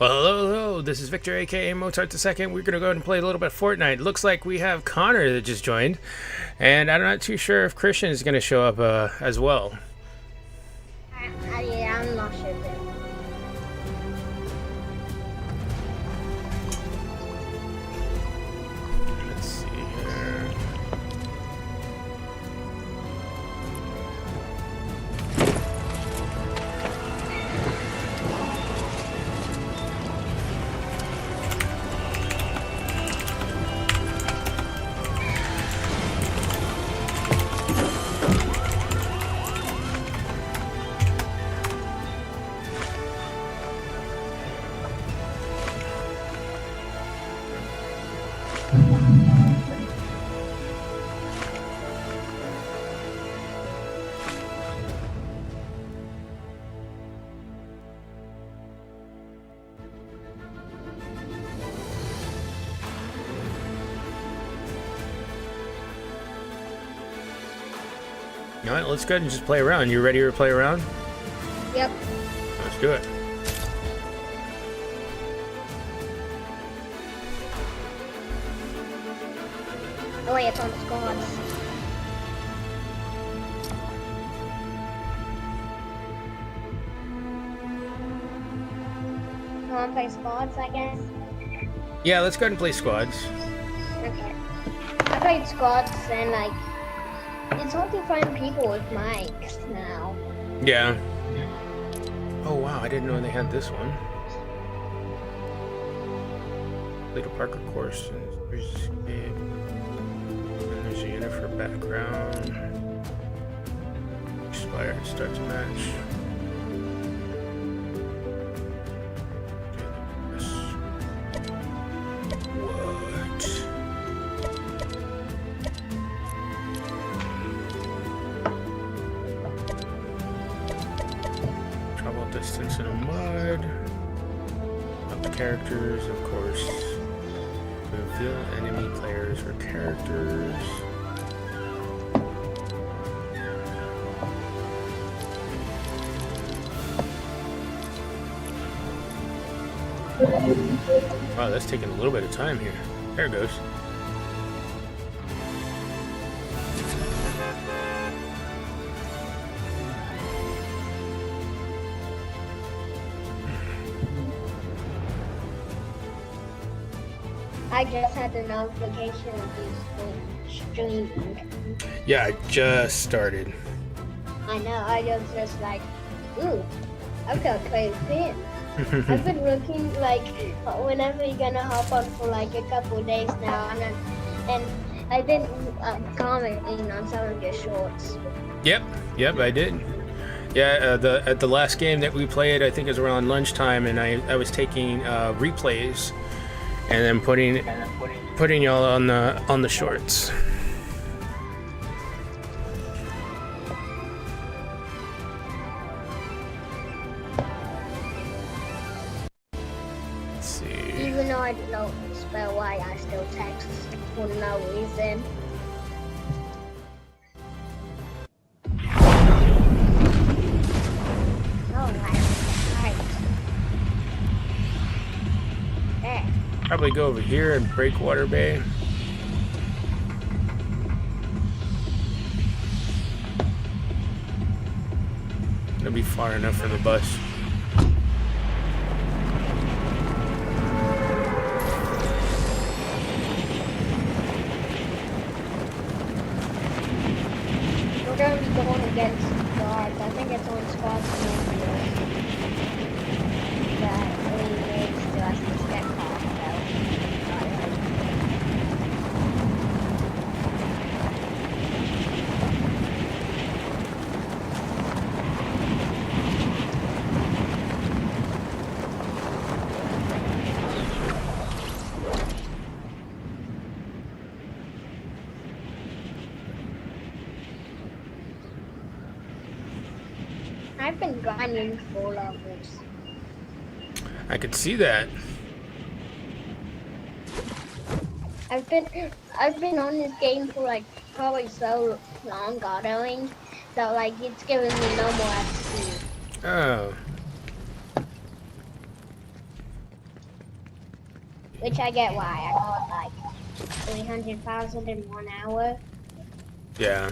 Well, hello, this is Victor, aka Mozart II. We're gonna go ahead and play a little bit of Fortnite. Looks like we have Connor that just joined, and I'm not too sure if Christian is gonna show up as well. Yeah, I'm not sure. Let's see here. All right, let's go ahead and just play around. You ready to play around? Yep. Let's do it. Oh wait, it's on the squads. You wanna play squads, I guess? Yeah, let's go ahead and play squads. Okay. I played squads and like it's hard to find people with mics now. Yeah. Oh wow, I didn't know they had this one. Little Parker course. And there's a unit for background. Expired starts match. What? Travel distance in a mud. Up the characters, of course. Reveal enemy players or characters. Wow, that's taking a little bit of time here. There it goes. I just had the notification of this streaming. Yeah, I just started. I know, I was just like, ooh, I've got to play with him. I've been looking like whenever you're gonna hop on for like a couple of days now, and I've been commenting on some of your shorts. Yep, I did. Yeah, at the last game that we played, I think it was around lunchtime, and I was taking replays and then putting y'all on the shorts. Even though I don't spell why, I still text for no reason. Alright. There. Probably go over here and Breakwater Bay. It'll be far enough for the bus. We're going to be going against guards. I think it's on squads that eliminates to us to get caught. I've been grinding 4 levels. I could see that. I've been on this game for like probably so long autoing that like it's giving me no more XP. Oh. Which I get why. I got like 300,000 in 1 hour. Yeah.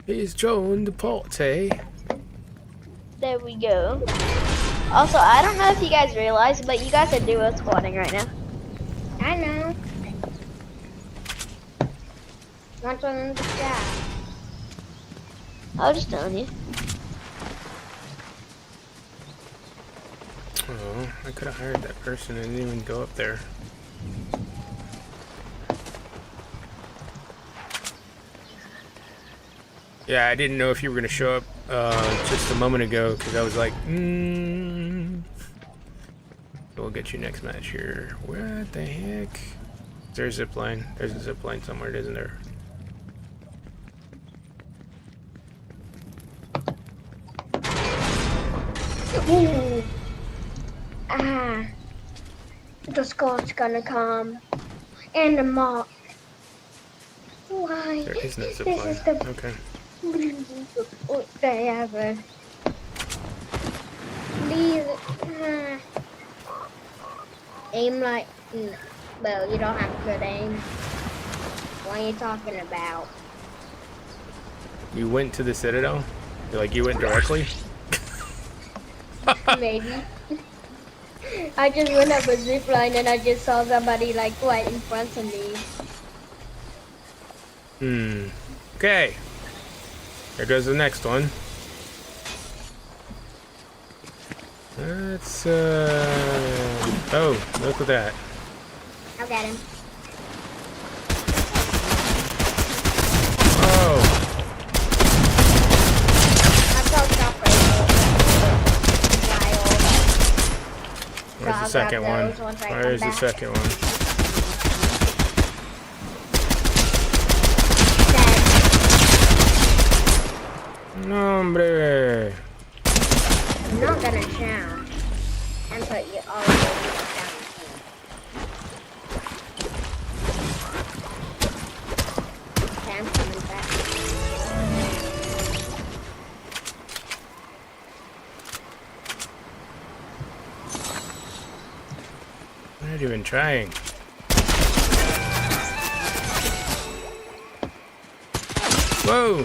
He's joined the party. There we go. Also, I don't know if you guys realize, but you guys are duo squatting right now. I know. Not one in the chat. I was just telling you. Oh, I could have hired that person and didn't even go up there. Yeah, I didn't know if you were going to show up just a moment ago because I was like, We'll get you next match here. What the heck? There's a zip line. There's a zip line somewhere, isn't there? Ooh. Ah. The squad's gonna come. And the mob. Why? There is no zip This line. is the Okay. day ever. Please. Aim like. No. Well, you don't have good aim. What are you talking about? You went to the Citadel? Like you went directly? Maybe. I just went up a zip line and I just saw somebody like right in front of me. Okay. There goes the next one. Let's oh, look at that. I'll get him. Oh, I'll go shop where's the second one? Where's the second one? No, hombre. I'm not gonna shout and put you all the way down. Okay, I'm coming back. What are you even trying? Whoa!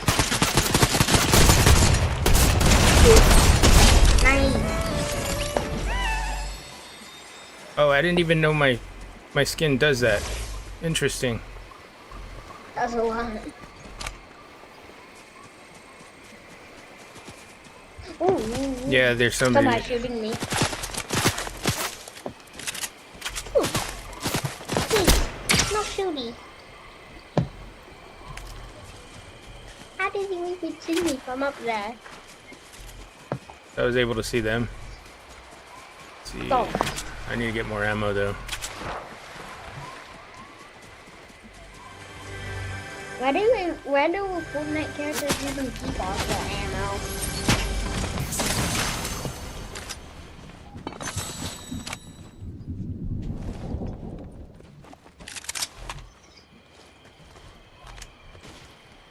Nice. Oh, I didn't even know my skin does that. Interesting. That's a lot. Ooh. Yeah, there's somebody. Somebody shooting me. Ooh. Please, no shooting. How did you even see me from up there? I was able to see them. Let's see. Go. I need to get more ammo though. Where do Fortnite characters even keep all the ammo?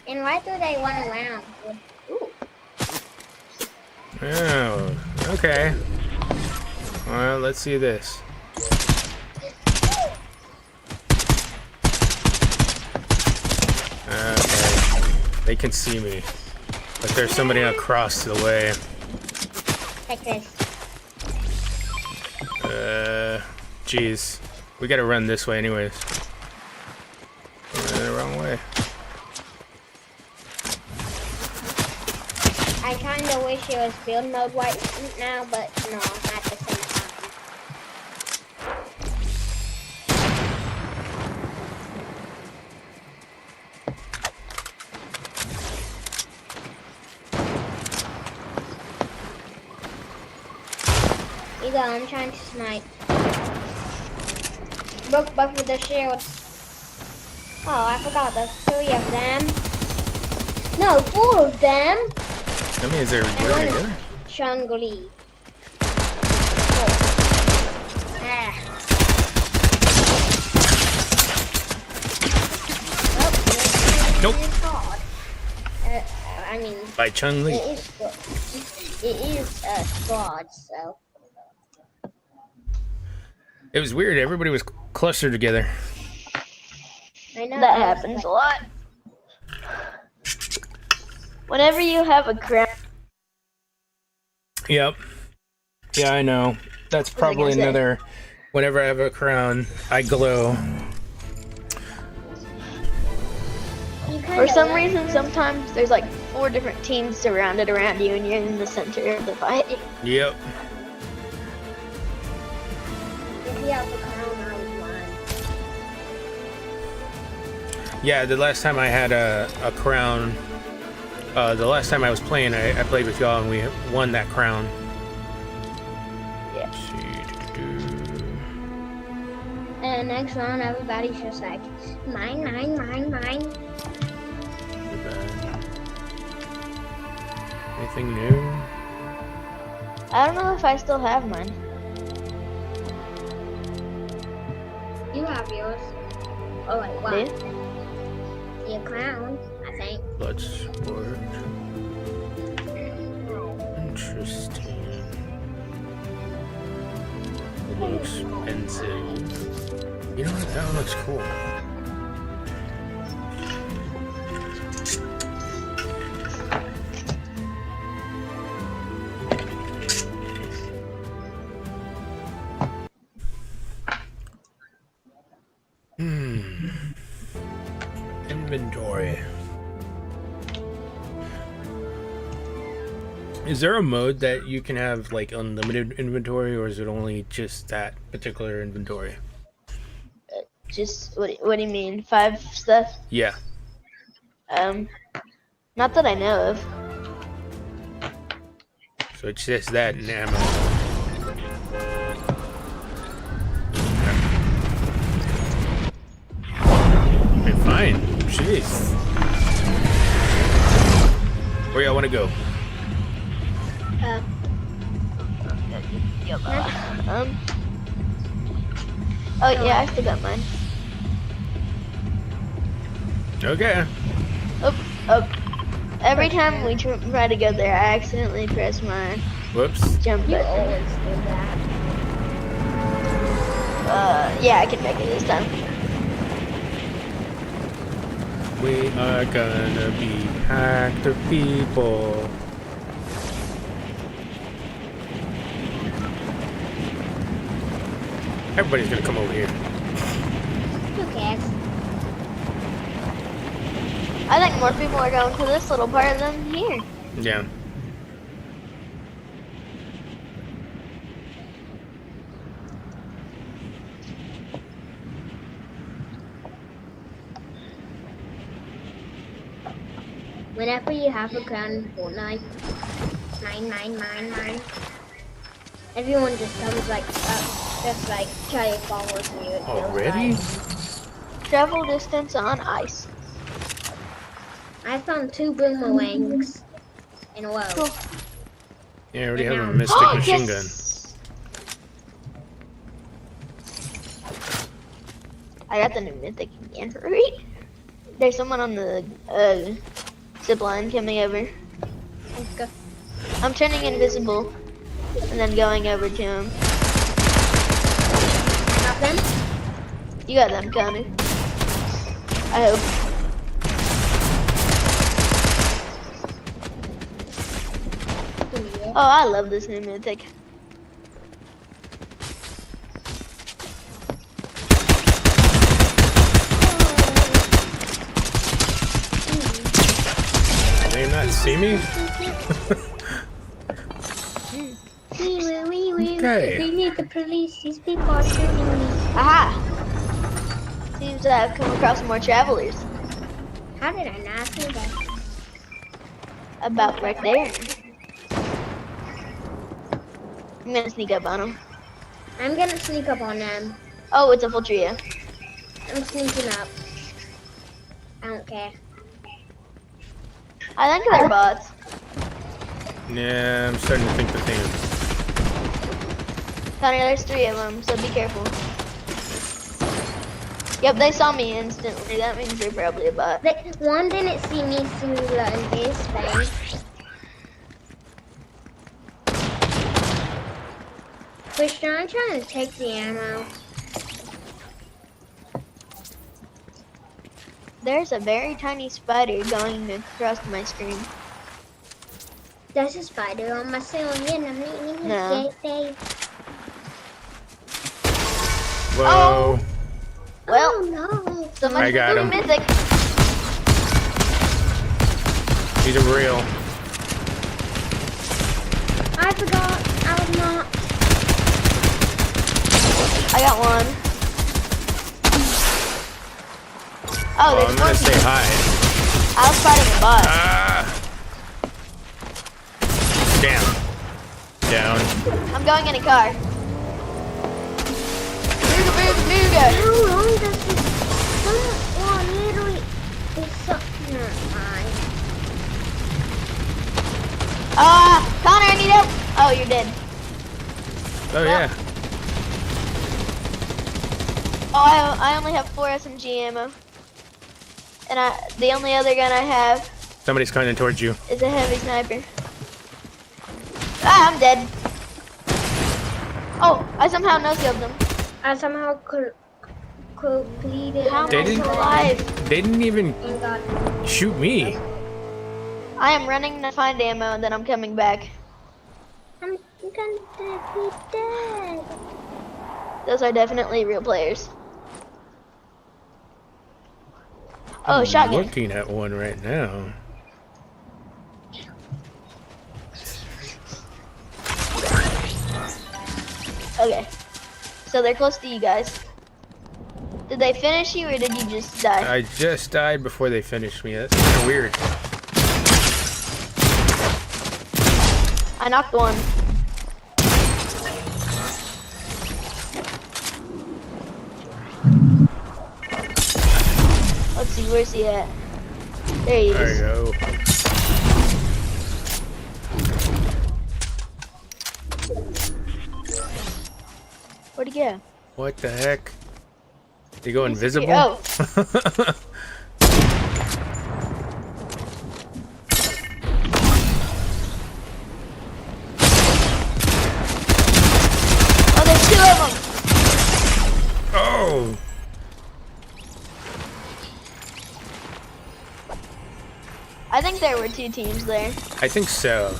And why do they run around? Ooh. Oh, okay. Well, let's see this. Okay. They can see me. But there's somebody across the way. Like this. Jeez. We gotta run this way anyways. The wrong way. I kinda wish it was build mode right now, but no, not at the same time. You go, I'm trying to snipe. Broke buff with the shield. Oh, I forgot there's 3 of them. No, 4 of them. That means they're And really one good. is Shangli. Nope. I mean, By Chun Li. it is a squad, so. It was weird. Everybody was clustered together. I know That happens a lot. Whenever you have a crown, Yep. Yeah, I know. That's I probably gonna say? another. Whenever I have a crown, I glow. You for kinda some like reason, it. sometimes there's like 4 different teams surrounded around you, and you're in the center of the fight. Yep. If you have a crown, I would won. Yeah, the last time I had a crown, the last time I was playing, I played with y'all and we won that crown. Yeah. Let's see. And next round, everybody's just like, mine, mine, mine, mine. Anything new? I don't know if I still have mine. You have yours. Oh, wait, what? Do? Your crown, I think. Blood sport. Interesting. A little expensive. You know what? That one looks cool. Inventory. Is there a mode that you can have like unlimited inventory, or is it only just that particular inventory? Just what do you mean? 5 stuff? Yeah. Not that I know of. So it's just that and ammo. Okay, fine. Jeez. Where y'all want to go? Oh yeah, I still got mine. Okay. Oh. Every time we try to go there, I accidentally press my Whoops. jump You button. always do that. Yeah, I can make it this time. We are gonna be hacker people. Everybody's gonna come over here. Who cares? I think more people are going to this little part than here. Yeah. Whenever you have a crown in Fortnite, mine. Everyone just comes like up, just like try to follow you. It feels Already? like. Travel distance on ice. I found 2 boomerangs in a row. Cool. Yeah, I already have a now- mystic machine gun. Yes! I got the new mythic again. Right? There's someone on the zip line coming over. Let's go. I'm turning invisible and then going over to him. Got them? You got them, Connor. I hope. Oh, I love this new mythic. They not see me? Okay. We need the police. These people are shooting me. Aha! Seems I've come across more travelers. How did I not see that? About right there. I'm gonna sneak up on them. I'm gonna sneak up on them. Oh, it's a full trio. I'm sneaking up. I don't care. I think they're bots. Yeah, I'm starting to think the same. Connor, there's 3 of them, so be careful. Yep, they saw me instantly. That means they're probably a bot. One didn't see me through his face. Christian, I'm trying to take the ammo. There's a very tiny spider going across my screen. There's a spider on my ceiling. I'm eating his No. day. Whoa. Well, Oh no. so much I got for him. Mythic. These are real. I forgot. I was not. I got one. Oh, Well, there's I'm gonna one. say hi. I was fighting a bot. Ah! Damn. Down. I'm going in a car. Booga. How long does this? Someone literally is something. Never mind. Connor, I need help. Oh, you're dead. Oh yeah. Oh, I only have 4 SMG ammo. And the only other gun I have Somebody's coming towards you. is a heavy sniper. I'm dead. Oh, I somehow no-scoped them. I somehow completed. How am They I didn't- still alive? They didn't even And got shoot me. I am running to find ammo and then I'm coming back. I'm gonna be dead. Those are definitely real players. Oh, I'm shotgun. looking at one right now. Okay. So they're close to you guys. Did they finish you or did you just die? I just died before they finished me. That's kind of weird. I knocked one. Let's see, where's he at? There he There you is. go. Where'd he go? What the heck? Did he go invisible? Oh, oh, there's 2 of them. Oh! I think there were 2 teams there. I think so.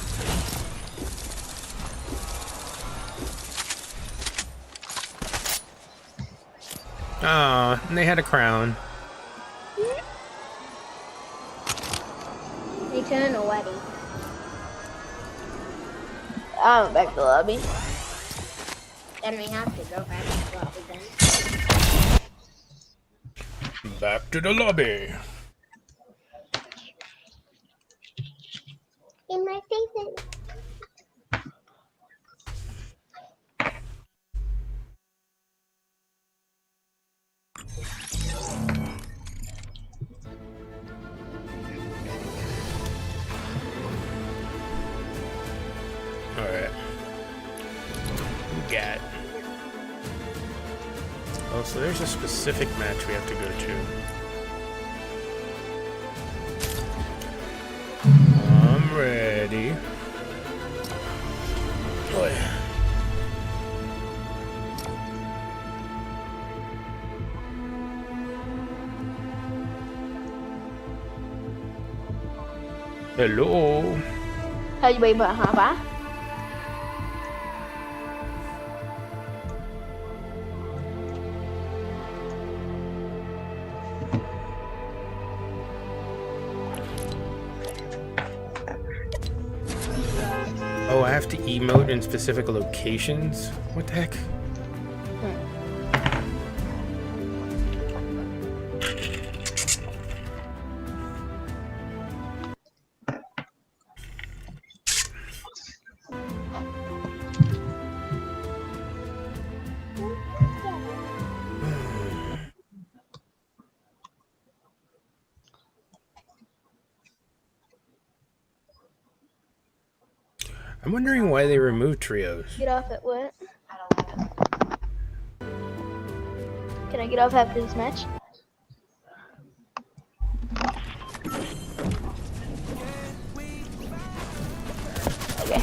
Oh, and they had a crown. Return already. I went back to the lobby. Then we have to go back to the lobby then. Back to the lobby. In my favorite. Alright. Got. Oh, so there's a specific match we have to go to. I'm ready. Oh, yeah. Hello. Hơi bị bà hả bả? Oh, I have to emote in specific locations? What the heck? I'm wondering why they removed trios. Get off at what? Can I get off after this match? Okay.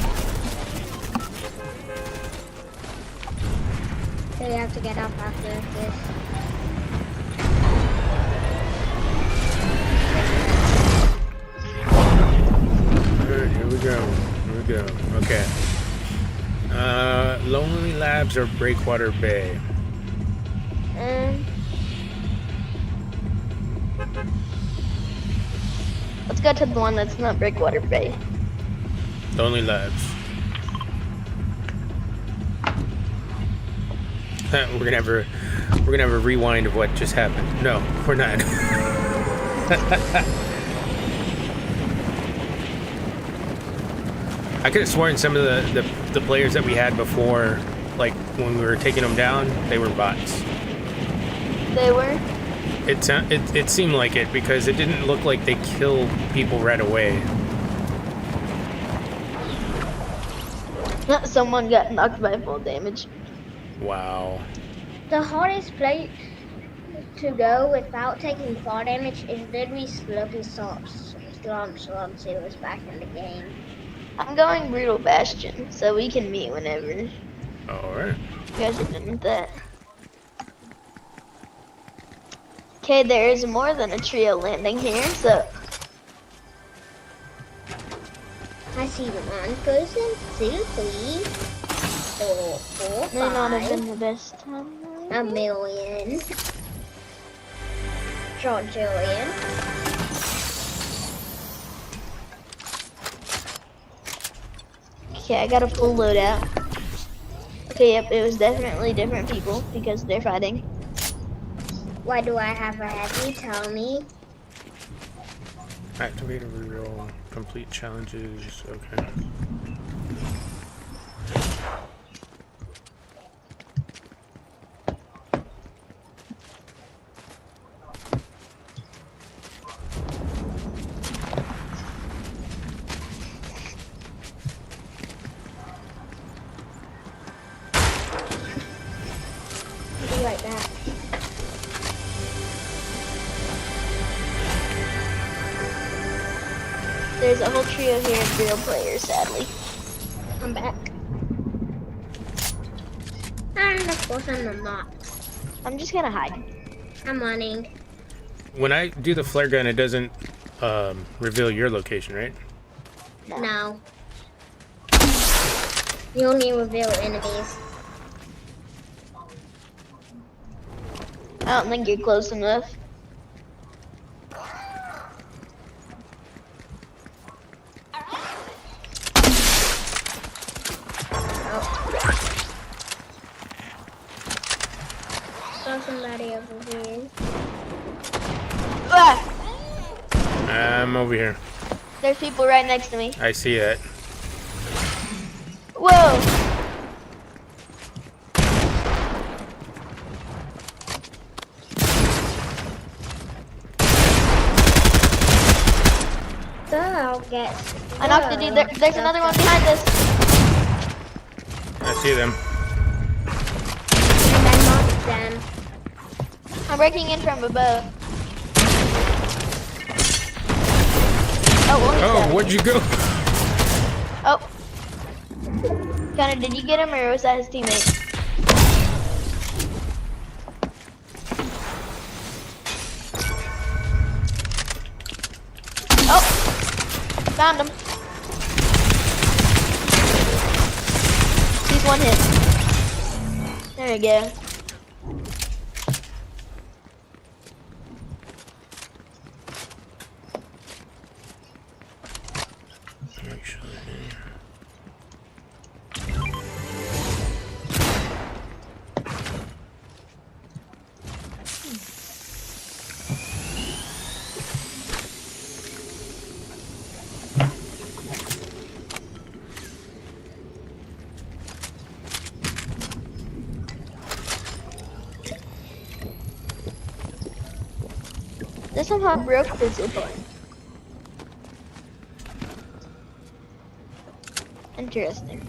So you have to get up after this. Here we go. Okay. Lonely Labs or Breakwater Bay? Let's go to the one that's not Breakwater Bay. Lonely Labs. We're gonna have a rewind of what just happened. No, we're not. I could have sworn some of the players that we had before, like when we were taking them down, they were bots. They were? It seemed like it because it didn't look like they killed people right away. Someone got knocked by full damage. Wow. The hardest place to go without taking fall damage is literally Slopey Slump Sealers back in the game. I'm going Brutal Bastion, so we can meet whenever you Alright. guys are done with that. Okay, there is more than a trio landing here, so I see 1 person, 2, 3, 4, 4, may not have 5, been the best time. a million, Jillian. Okay, I got a full loadout. Okay, yep, it was definitely different people because they're fighting. Why do I have a heavy? Tell me. Activate a reroll. Complete challenges. Okay. Be like that. There's a whole trio here of real players, sadly. I'm back. And of course I'm not. I'm just gonna hide. I'm running. When I do the flare gun, it doesn't reveal your location, right? No. You only reveal enemies. I don't think you're close enough. Saw somebody over here. Ah! I'm over here. There's people right next to me. I see that. Whoa! So I'll get. I knocked the dude. There's another one behind us. I see them. And I knocked them. I'm breaking in from above. Oh, well, he's Oh, dead. where'd you go? Oh. Connor, did you get him or was that his teammate? Oh! Found him. He's 1 hit. There we go. They somehow broke the zipline. Interesting.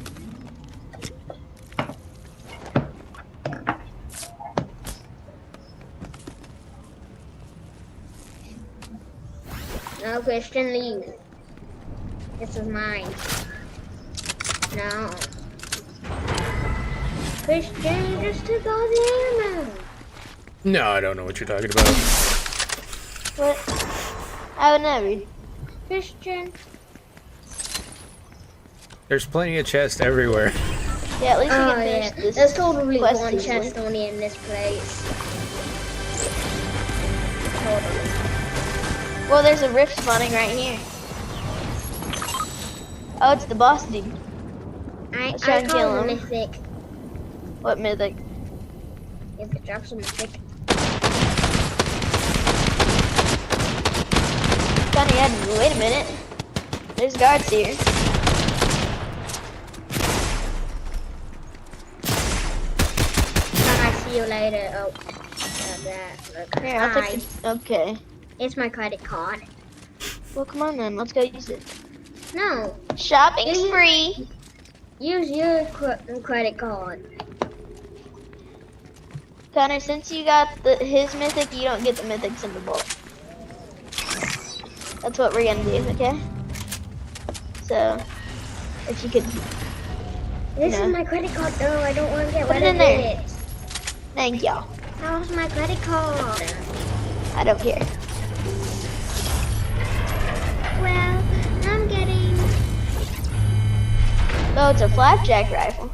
No, Christian, leave. This is mine. No. Christian, you just took all the ammo. No, I don't know what you're talking about. What? I would never. Christian. There's plenty of chests everywhere. Yeah, at least we Oh can finish yeah, this. there's totally quest one easily. chest only in this place. Totally. Well, there's a rift spawning right here. Oh, it's the boss dude. Let's try I and call kill him him. mythic. What mythic? If it drops a mythic. Johnny, wait a minute. There's guards here. I see you later. Oh, that. Look. Here, I'll take it. Okay. It's my credit card. Well, come on then. Let's go use it. No, Shopping spree. use your credit card. Connor, since you got his mythic, you don't get the mythics in the vault. That's what we're gonna do, okay? So, if you could, This No. is my credit card. No, I don't want to get Put rid it of in there. it. thank y'all. How's my credit card? I don't care. Well, I'm getting. Oh, it's a flapjack rifle.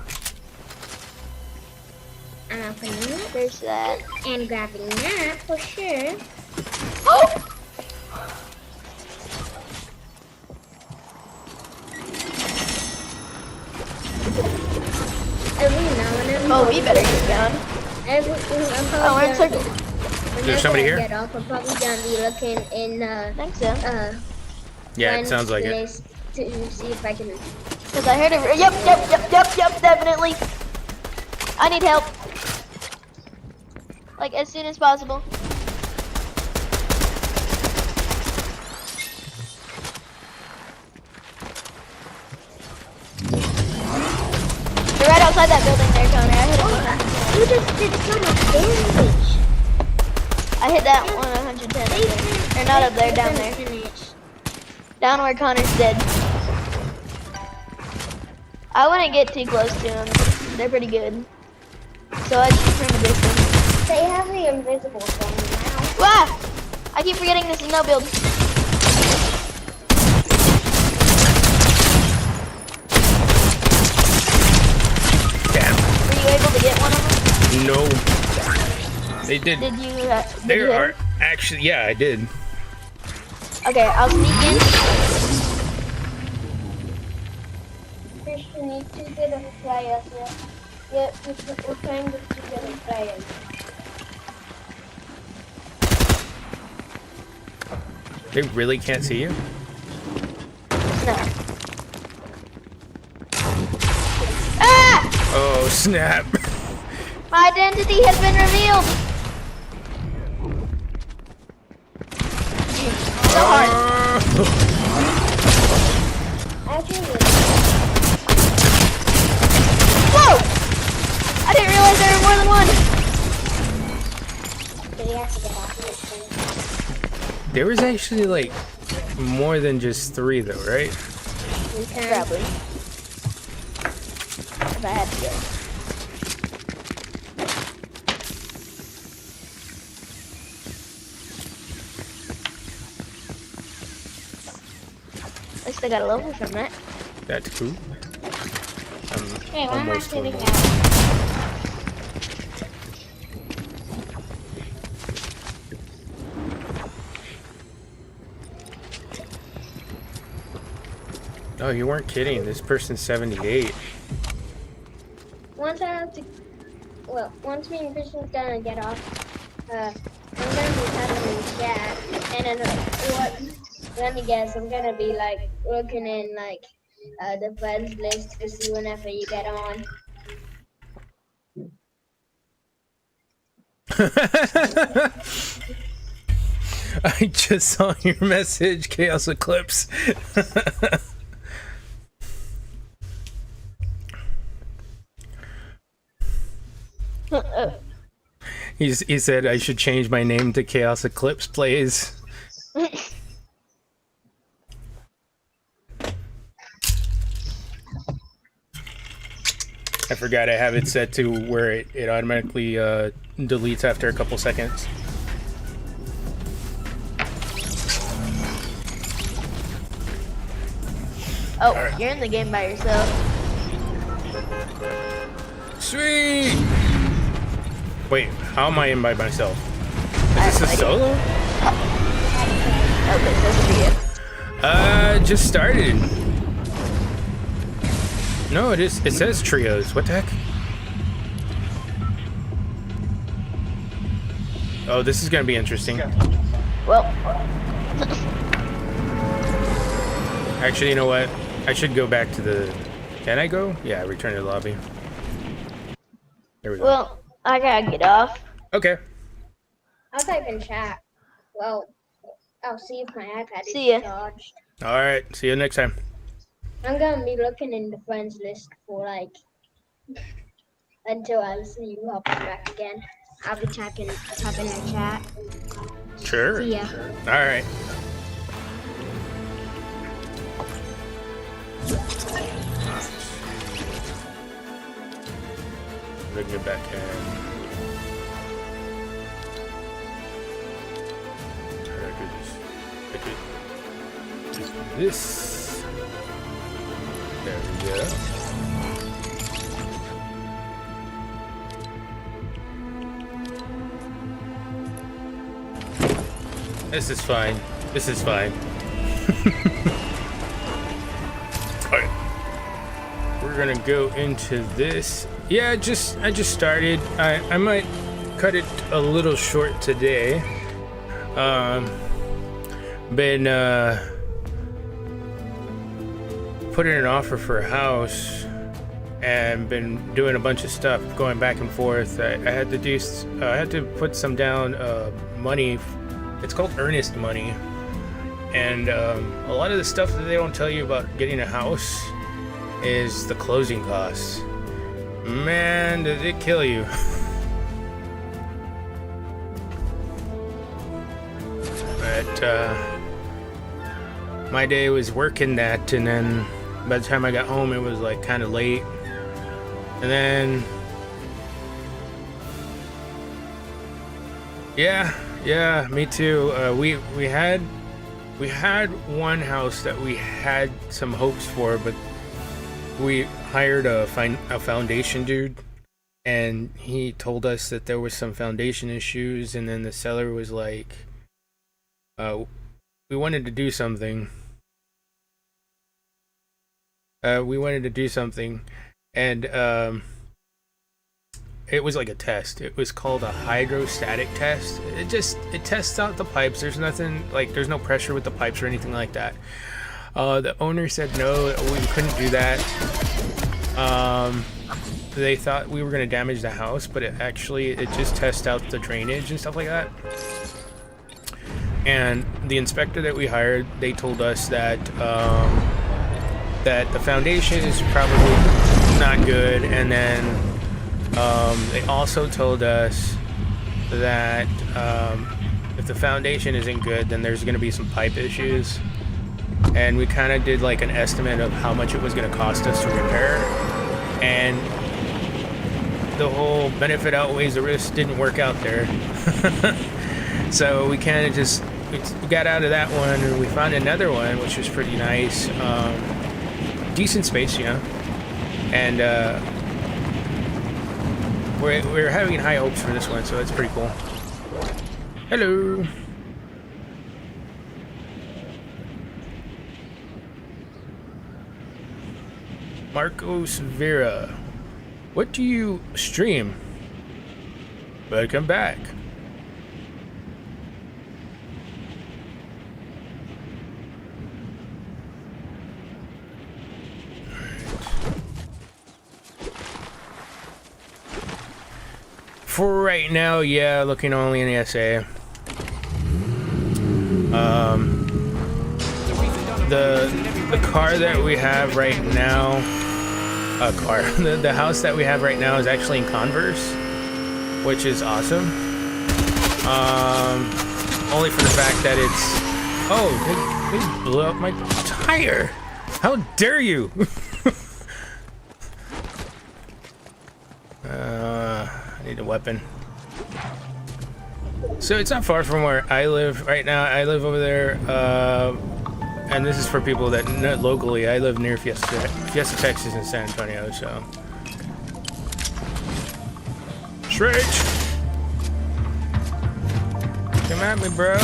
I'm opening it There's that. and grabbing that for sure. Oh! Every now and then. Oh, we better get down. I'm Oh, we're in probably circle. There's somebody here? Get off, I'm probably gonna be looking in I think so. Yeah, it friends sounds like it. list to see if I can. Cause I heard it. Yep, definitely. I need help. Like as soon as possible. They're right outside that building there, Connor. I hit it. You just did so much damage. I hit that one 110. I think. They're not up there, down there. Finish. Down where Connor's dead. I wouldn't get too close to them. They're pretty good. So I shoot from a distance. They have the invisible thing now. Wow! I keep forgetting this is no build. Damn. Were you able to get one of them? No. They did. Did you? They hit are him? actually. Yeah, I did. Okay, I'll sneak in. Christian, you two good at players. Yeah, we're trying to two good at players. They really can't see you. No. Ah! Oh snap! My identity has been revealed. So hard. Actually, Whoa! I didn't realize there were more than one. we have to get off this thing. There was actually like more than just 3 though, right? We can. Probably. If I had to go. At least I got a level from that. That's cool. Hey, why am I Almost sitting full. down? Oh, you weren't kidding. This person's 78. Once I have to, well, once me and Christian's gonna get off, I'm gonna be typing in chat, and then let me guess, I'm gonna be like looking in like the friends list to see whenever you get on. I just saw your message, Chaos Eclipse. He said I should change my name to Chaos Eclipse Plays. I forgot I have it set to where it automatically deletes after a couple seconds. Oh, you're in the game by yourself. Sweet! Wait, how am I in by myself? Is this a solo? Okay, so it's for you. Just started. No, it is. It says trios. What the heck? Oh, this is gonna be interesting. Well, Actually, you know what? I should go back to the... Can I go? Yeah, return to the lobby. There we go. well, I gotta get off. Okay. I'll type in chat. Well, I'll see if my iPad is See ya. charged. All right. See you next time. I'm gonna be looking in the friends list for like until I see you hopping back again. I'll be typing in chat. Sure. See ya. All right. Let me get back in. How do I do this? I do this. There we go. This is fine. This is fine. Alright. We're gonna go into this. Yeah, I just started. I might cut it a little short today. Been put in an offer for a house and been doing a bunch of stuff, going back and forth. I had to do. I had to put some down money. It's called earnest money, and a lot of the stuff that they don't tell you about getting a house is the closing costs. Man, does it kill you. But my day was working that, and then by the time I got home it was like kind of late, and then yeah, me too. We had one house that we had some hopes for, but we hired a foundation dude, and he told us that there was some foundation issues, and then the seller was like, we wanted to do something. And it was like a test. It was called a hydrostatic test. It tests out the pipes. There's nothing, like, there's no pressure with the pipes or anything like that. The owner said no, we couldn't do that. They thought we were going to damage the house, but it just tests out the drainage and stuff like that. And the inspector that we hired, they told us that that the foundation is probably not good, and then they also told us that if the foundation isn't good, then there's going to be some pipe issues. And we kind of did like an estimate of how much it was going to cost us to repair, and the whole benefit outweighs the risk didn't work out there. So we kind of just we got out of that one, and we found another one which was pretty nice, decent space, you know, and we're having high hopes for this one, so that's pretty cool. Hello. Marcos Vera, what do you stream? Welcome back. For right now, yeah, looking only in the SA. The car that we have right now, the house that we have right now is actually in Converse, which is awesome. Only for the fact that it's, oh, they blew up my tire. How dare you? I need a weapon. So it's not far from where I live right now. I live over there, and this is for people that not locally. I live near Fiesta, Texas, in San Antonio. So, Stretch, come at me, bro.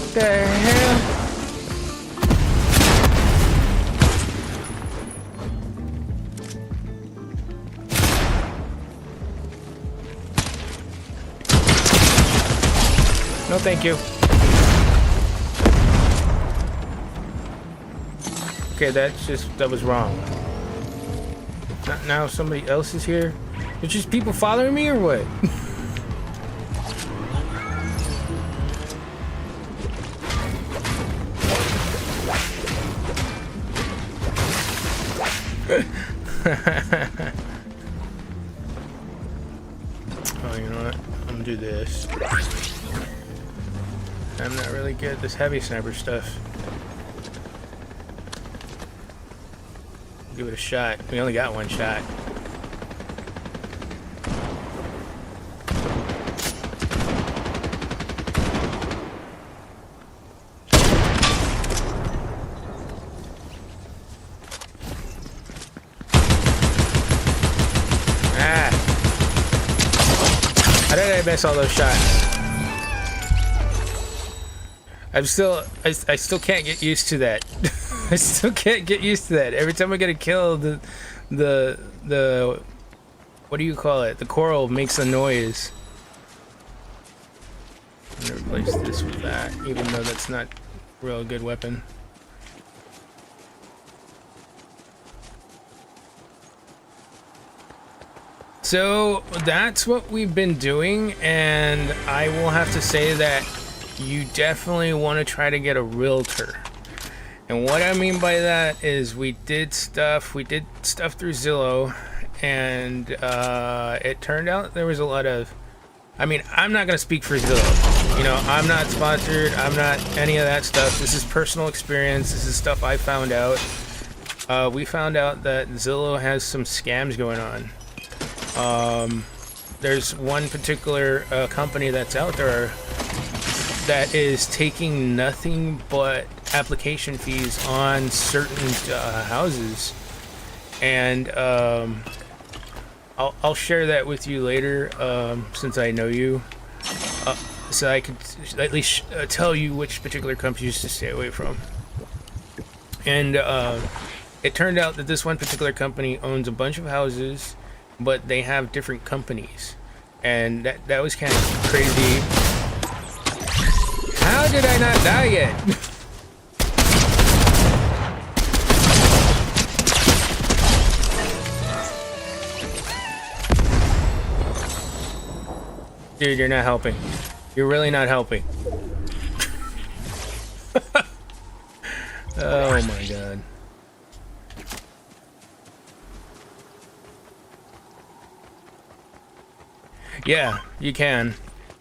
What the hell? No, thank you. Okay, that was wrong. Now somebody else is here. There's just people following me or what? Oh, you know what? I'm gonna do this. I'm not really good at this heavy sniper stuff. Give it a shot. We only got one shot. Ah! How did I miss all those shots? I still can't get used to that. I still can't get used to that. Every time I get a kill, the what do you call it? The coral makes a noise. I'm gonna replace this with that, even though that's not a real good weapon. So that's what we've been doing, and I will have to say that you definitely want to try to get a realtor. And what I mean by that is we did stuff through Zillow, and it turned out there was a lot of, I mean, I'm not going to speak for Zillow. You know, I'm not sponsored. I'm not any of that stuff. This is personal experience. This is stuff I found out. We found out that Zillow has some scams going on. There's one particular company that's out there that is taking nothing but application fees on certain houses, and I'll share that with you later, since I know you, so I could at least tell you which particular companies to stay away from. And it turned out that this one particular company owns a bunch of houses, but they have different companies, and that was kind of crazy. How did I not die yet? Dude, you're not helping. You're really not helping. Oh my god. Yeah, you can.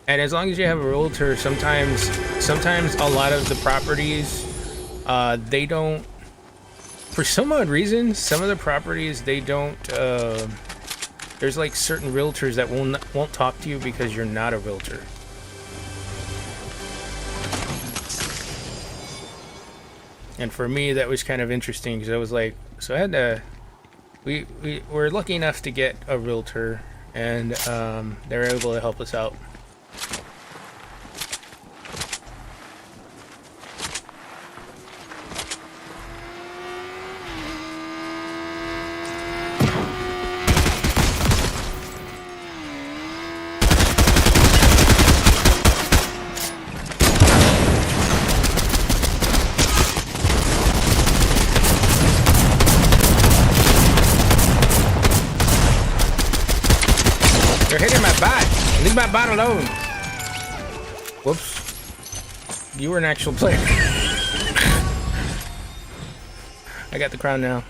And as long as you have a realtor, sometimes a lot of the properties, they don't, for some odd reason, some of the properties, they don't, there's like certain realtors that won't talk to you because you're not a realtor. And for me, that was kind of interesting, because I was like, so I had to, we were lucky enough to get a realtor, and they were able to help us out. You're hitting my bot. Leave my bot alone. Whoops. You were an actual player. I got the crown now.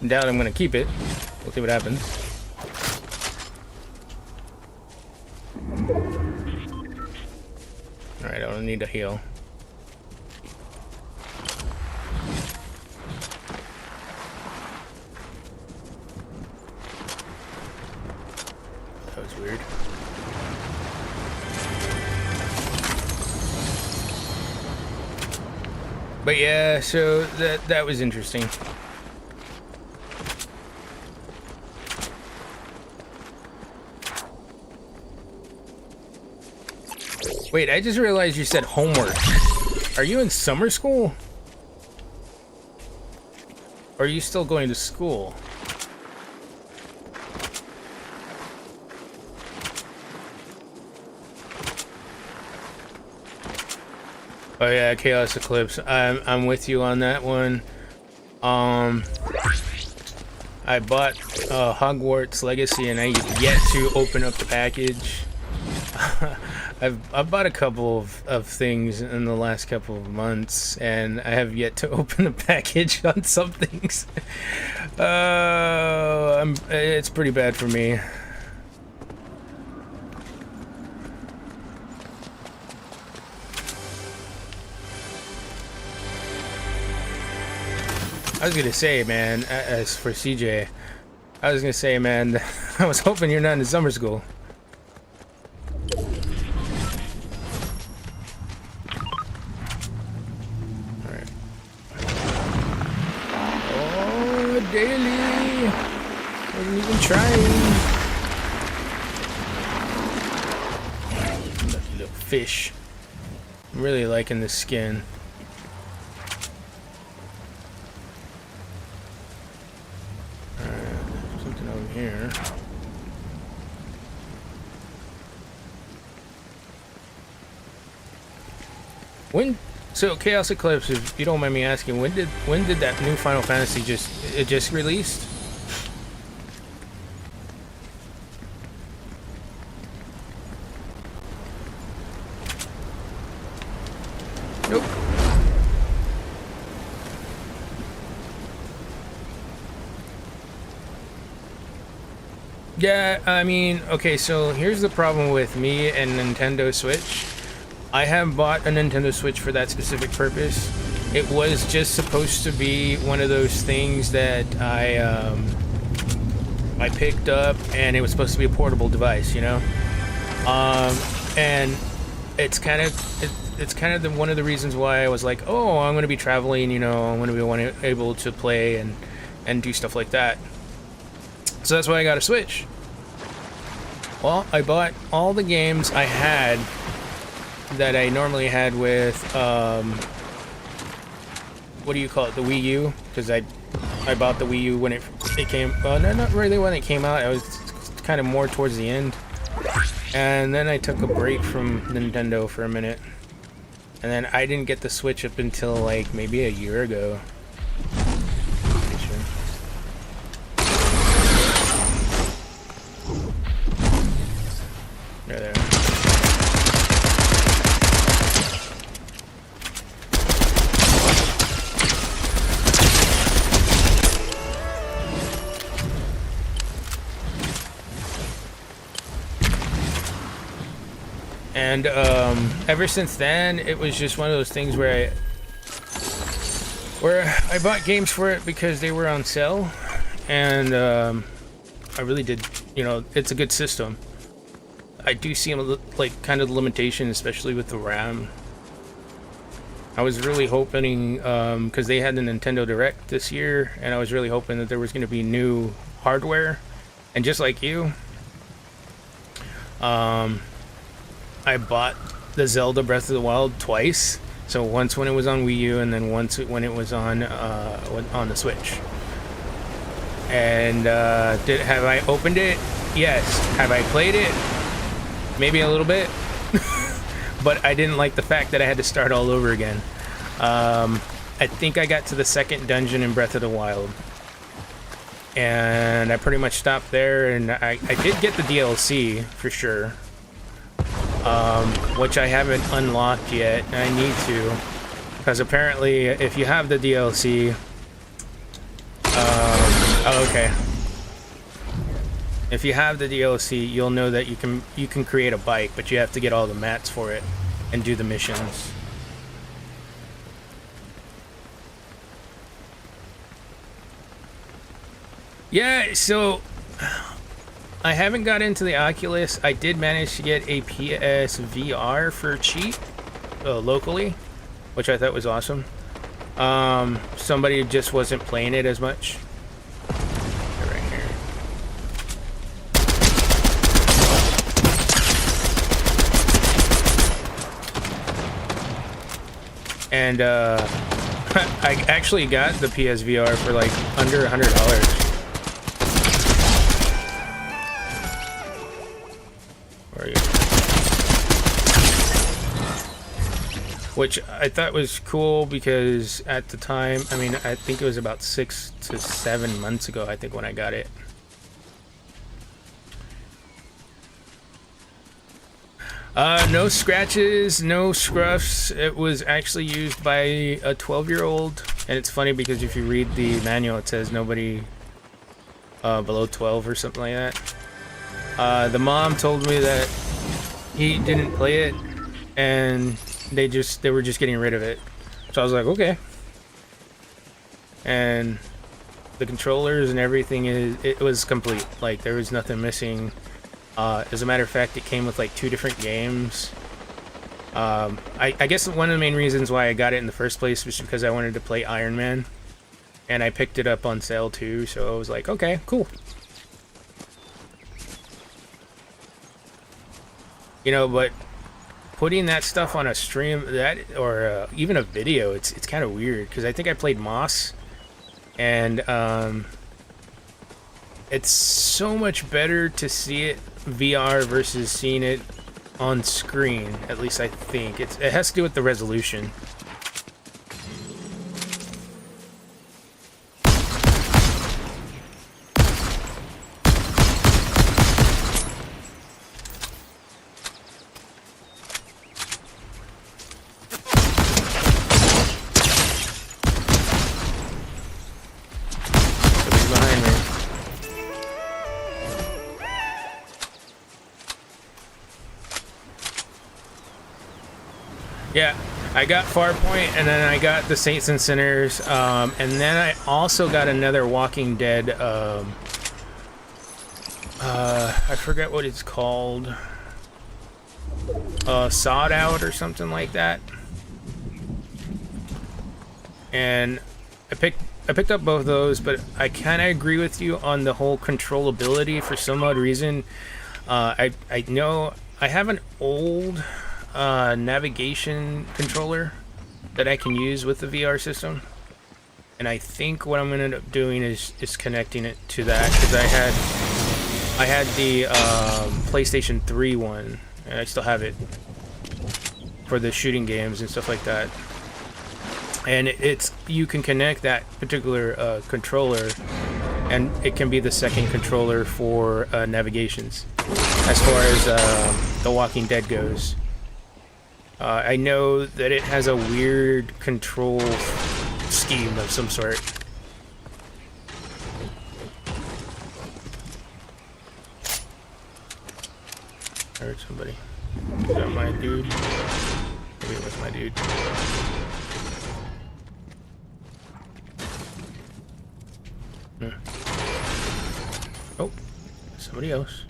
I doubt I'm gonna keep it. We'll see what happens. Alright, I don't need to heal. weird. But yeah, so that was interesting. Wait, I just realized you said homework. Are you in summer school? Or are you still going to school? Oh yeah, Chaos Eclipse. I'm with you on that one. I bought Hogwarts Legacy and I have yet to open up the package. I've bought a couple of things in the last couple of months and I have yet to open the package on some things. It's pretty bad for me. I was gonna say, man, as for CJ, I was gonna say, man, I was hoping you're not in summer school. Alright. Oh, Daily! Wasn't even trying. Lucky little fish. I'm really liking this skin. Here. When so Chaos Eclipse, if you don't mind me asking, when did that new Final Fantasy just released? Nope. Yeah, I mean, okay, so here's the problem with me and Nintendo Switch. I have bought a Nintendo Switch for that specific purpose. It was just supposed to be one of those things that I picked up and it was supposed to be a portable device, you know? And it's kind of one of the reasons why I was like, oh, I'm going to be traveling, you know, I'm going to be able to play and do stuff like that. So that's why I got a Switch. Well, I bought all the games I had that I normally had with, what do you call it, the Wii U? Because I bought the Wii U when it came, no, not really when it came out, I was kind of more towards the end. And then I took a break from Nintendo for a minute. And then I didn't get the Switch up until like maybe a year ago. There. And ever since then, it was just one of those things where I bought games for it because they were on sale, and I really did. You know, it's a good system. I do see like kind of the limitation, especially with the RAM. I was really hoping, because they had the Nintendo Direct this year, and I was really hoping that there was going to be new hardware. And just like you, I bought the Zelda Breath of the Wild twice. So once when it was on Wii U, and then once when it was on the Switch. And have I opened it? Yes. Have I played it? Maybe a little bit. But I didn't like the fact that I had to start all over again. I think I got to the second dungeon in Breath of the Wild. And I pretty much stopped there, and I did get the DLC for sure. Which I haven't unlocked yet, and I need to. Because apparently, if you have the DLC... oh, okay. If you have the DLC, you'll know that you can create a bike, but you have to get all the mats for it and do the missions. Yeah, so I haven't got into the Oculus. I did manage to get a PS VR for cheap locally, which I thought was awesome. Somebody just wasn't playing it as much. Right here. And I actually got the PSVR for like under $100. Where are you? Which I thought was cool because at the time, I mean, I think it was about 6 to 7 months ago, I think, when I got it. No scratches, no scruffs. It was actually used by a 12-year-old. And it's funny because if you read the manual, it says nobody below 12 or something like that. The mom told me that he didn't play it, and they were just getting rid of it. So I was like, okay. And the controllers and everything, it was complete. Like, there was nothing missing. As a matter of fact, it came with like 2 different games. I guess one of the main reasons why I got it in the first place was because I wanted to play Iron Man, and I picked it up on sale too, so I was like, okay, cool. You know, but putting that stuff on a stream, or even a video, it's kind of weird, because I think I played Moss, and it's so much better to see it VR versus seeing it on screen. At least I think it has to do with the resolution. Yeah, I got Farpoint, and then I got the Saints and Sinners, and then I also got another Walking Dead, I forget what it's called, Sawed Out or something like that. And I picked up both of those, but I kind of agree with you on the whole controllability for some odd reason. I know I have an old navigation controller that I can use with the VR system, and I think what I'm gonna end up doing is connecting it to that, because I had the PlayStation 3 one, and I still have it for the shooting games and stuff like that. And you can connect that particular controller, and it can be the second controller for navigations as far as The Walking Dead goes. I know that it has a weird control scheme of some sort. I heard somebody. Is that my dude? Maybe it was my dude. Oh, somebody else.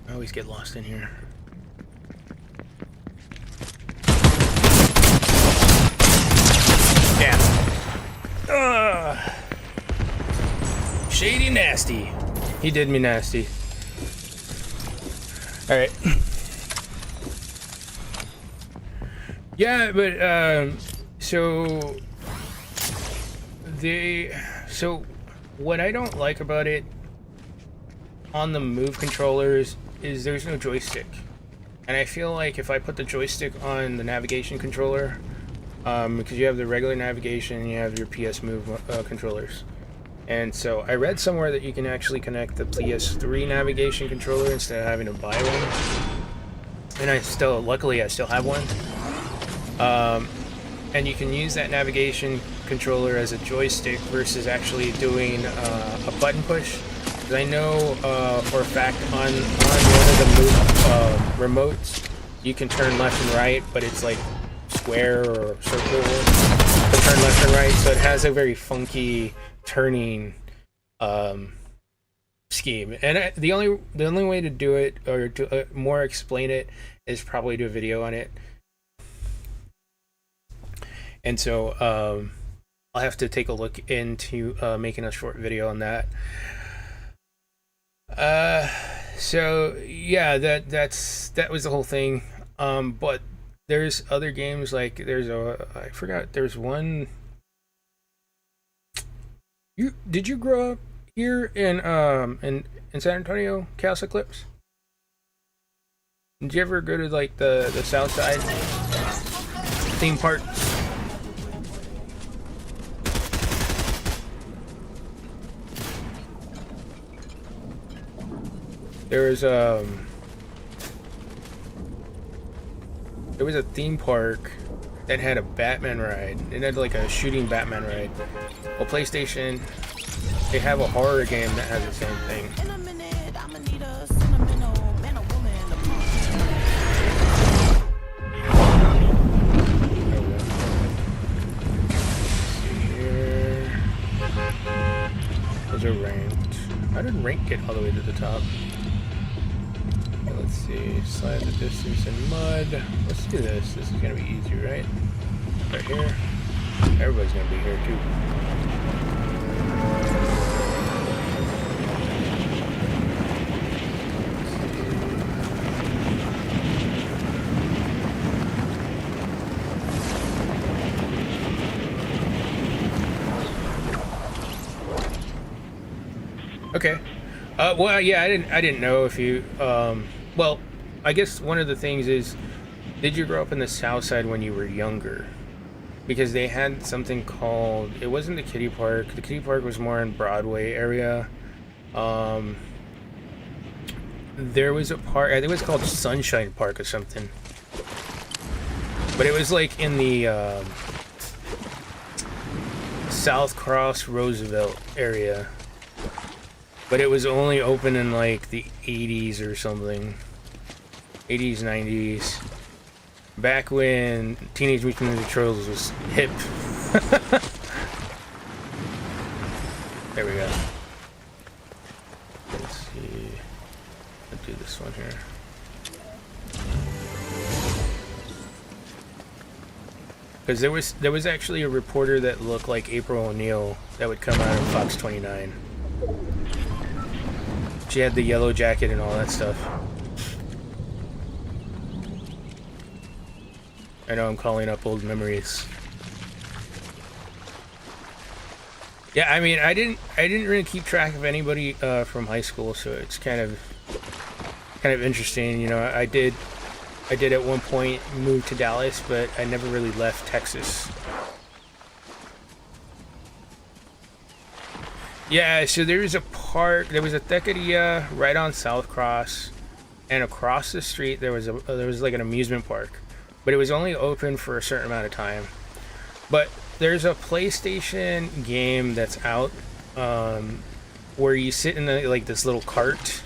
I always get lost in here. Damn. Shady nasty. He did me nasty. Alright. Yeah, but so what I don't like about it on the Move controllers is there's no joystick, and I feel like if I put the joystick on the navigation controller, because you have the regular navigation and you have your PS Move controllers, and so I read somewhere that you can actually connect the PS3 navigation controller instead of having to buy one, and luckily I still have one, and you can use that navigation controller as a joystick versus actually doing a button push. I know for a fact on one of the Move remotes, you can turn left and right, but it's like square or circle. to turn left and right, so it has a very funky turning scheme. And the only way to do it, or to more explain it, is probably do a video on it. And so I'll have to take a look into making a short video on that. So yeah, that was the whole thing. But there's other games, like I forgot, there's one. Did you grow up here in San Antonio, Chaos Eclipse? Did you ever go to like the South Side theme park? There was a theme park that had a Batman ride. It had like a shooting Batman ride. Well, PlayStation, they have a horror game that has the same thing. In a minute, I'ma need a sentimental man or woman. Here. Those are ranked. How did rank get all the way to the top? Okay, let's see. Slide the distance in mud. Let's do this. This is gonna be easy, right? Right here. Everybody's gonna be here too. Okay. Well, yeah, I didn't know if you. Well, I guess one of the things is, did you grow up in the South Side when you were younger? Because they had something called. It wasn't the kiddie park. The kiddie park was more in Broadway area. There was a park. I think it was called Sunshine Park or something. But it was like in the South Cross Roosevelt area. But it was only open in like the 80s or something. 80s, 90s. Back when Teenage Mutant Ninja Turtles was hip. There we go. Let's see. Let's do this one here. Because there was actually a reporter that looked like April O'Neil that would come out of Fox 29. She had the yellow jacket and all that stuff. I know I'm calling up old memories. Yeah, I mean, I didn't really keep track of anybody from high school, so it's kind of interesting. You know, I did at one point move to Dallas, but I never really left Texas. Yeah, so there was a park. There was a taqueria right on South Cross, and across the street there was like an amusement park, but it was only open for a certain amount of time. But there's a PlayStation game that's out where you sit in like this little cart,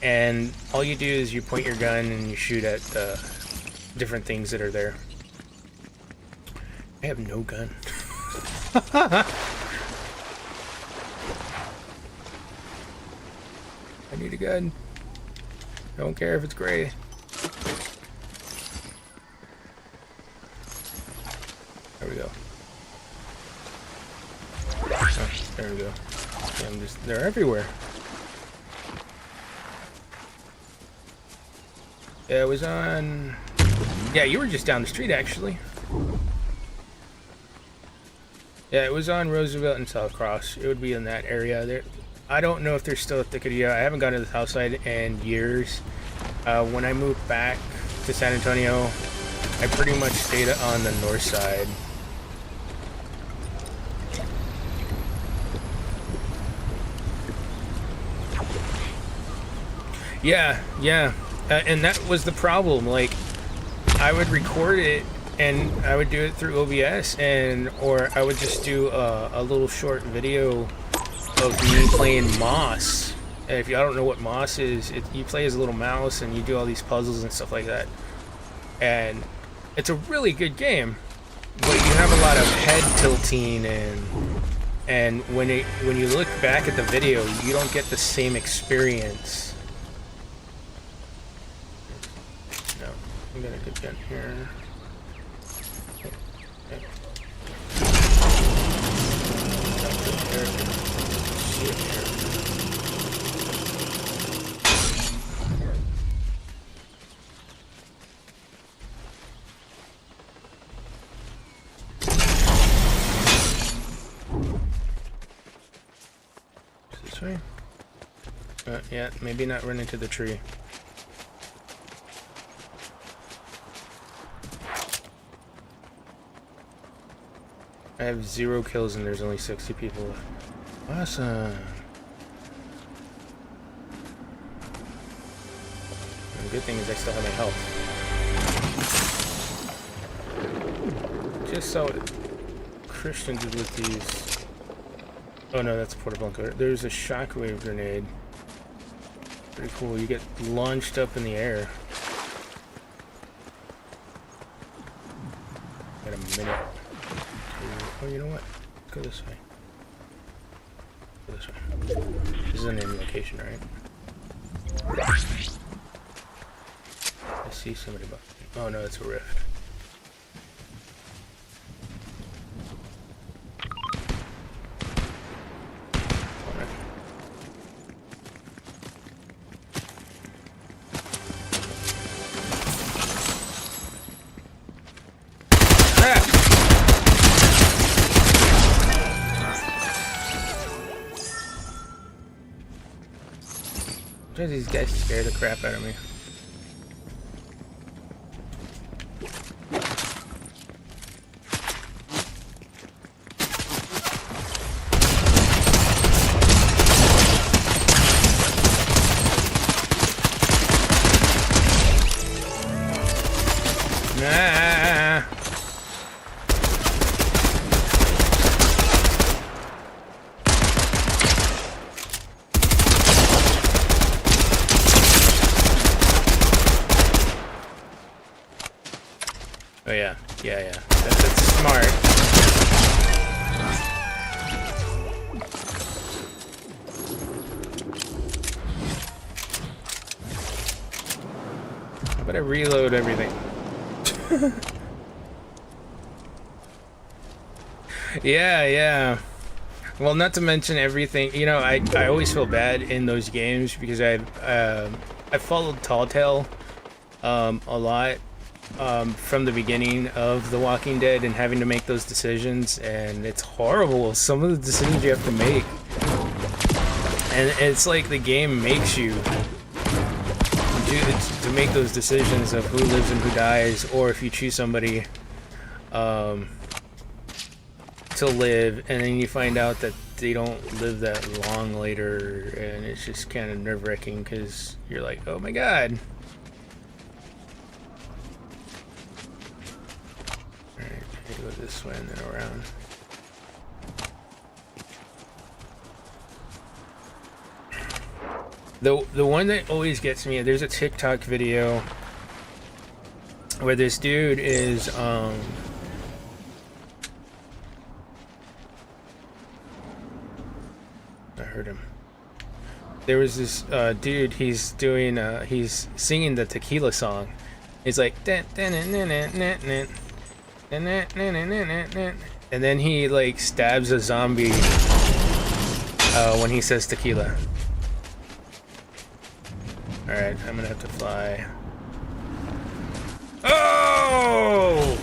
and all you do is you point your gun and you shoot at different things that are there. I have no gun. I need a gun. I don't care if it's gray. There we go. Oh, there we go. Yeah, they're everywhere. Yeah, it was on... Yeah, you were just down the street, actually. Yeah, it was on Roosevelt and South Cross. It would be in that area there. I don't know if there's still a taqueria. I haven't gone to the South Side in years. When I moved back to San Antonio, I pretty much stayed on the north side. Yeah, and that was the problem. Like, I would record it, and I would do it through OBS, or I would just do a little short video of me playing Moss. And if you don't know what Moss is, you play as a little mouse and you do all these puzzles and stuff like that. And it's a really good game. but you have a lot of head tilting, and when you look back at the video, you don't get the same experience. No, I'm gonna get gun here. Okay. This way? Yeah, maybe not run into the tree. I have 0 kills and there's only 60 people left. Awesome. And the good thing is I still have my health. Just saw what Christian did with these. Oh no, that's a porta blanco. There's a shockwave grenade. Pretty cool. You get launched up in the air. Got a minute. Oh, you know what? Let's go this way. Go this way. This is an enemy location, right? I see somebody above me. Oh no, it's a rift. These guys scare the crap out of me. Nah. Oh yeah, yeah. That's smart. How about I reload everything? Yeah. Well, not to mention everything. You know, I always feel bad in those games because I followed Tall Tale a lot. From the beginning of The Walking Dead and having to make those decisions, and it's horrible, some of the decisions you have to make, and it's like the game makes you to make those decisions of who lives and who dies, or if you choose somebody to live and then you find out that they don't live that long later, and it's just kind of nerve-wracking because you're like, oh my god. Go this way and then around. The one that always gets me, there's a TikTok video where this dude is I heard him. There was this dude, he's singing the tequila song. He's like and then he like stabs a zombie when he says tequila. Alright, I'm gonna have to fly. Oh!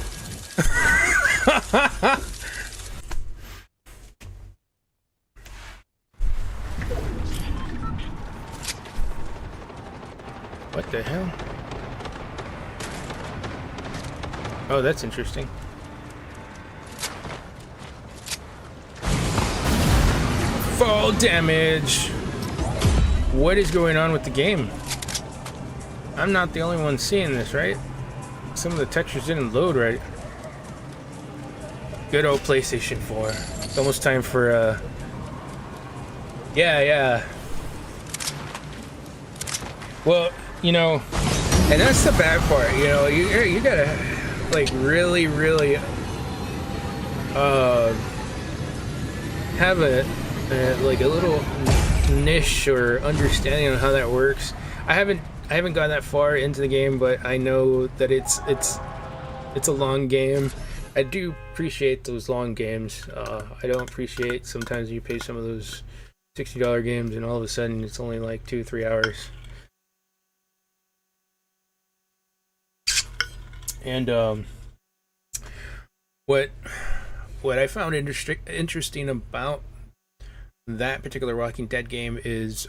What the hell? Oh, that's interesting. Fall damage. What is going on with the game? I'm not the only one seeing this, right? Some of the textures didn't load right. Good old PlayStation 4. It's almost time for yeah. Well, you know, and that's the bad part, you know, you gotta like really uh, have a like a little niche or understanding on how that works. I haven't gone that far into the game, but I know that it's a long game. I do appreciate those long games. I don't appreciate sometimes you pay some of those $60 games and all of a sudden it's only like 2-3 hours. And what I found interesting about that particular Walking Dead game is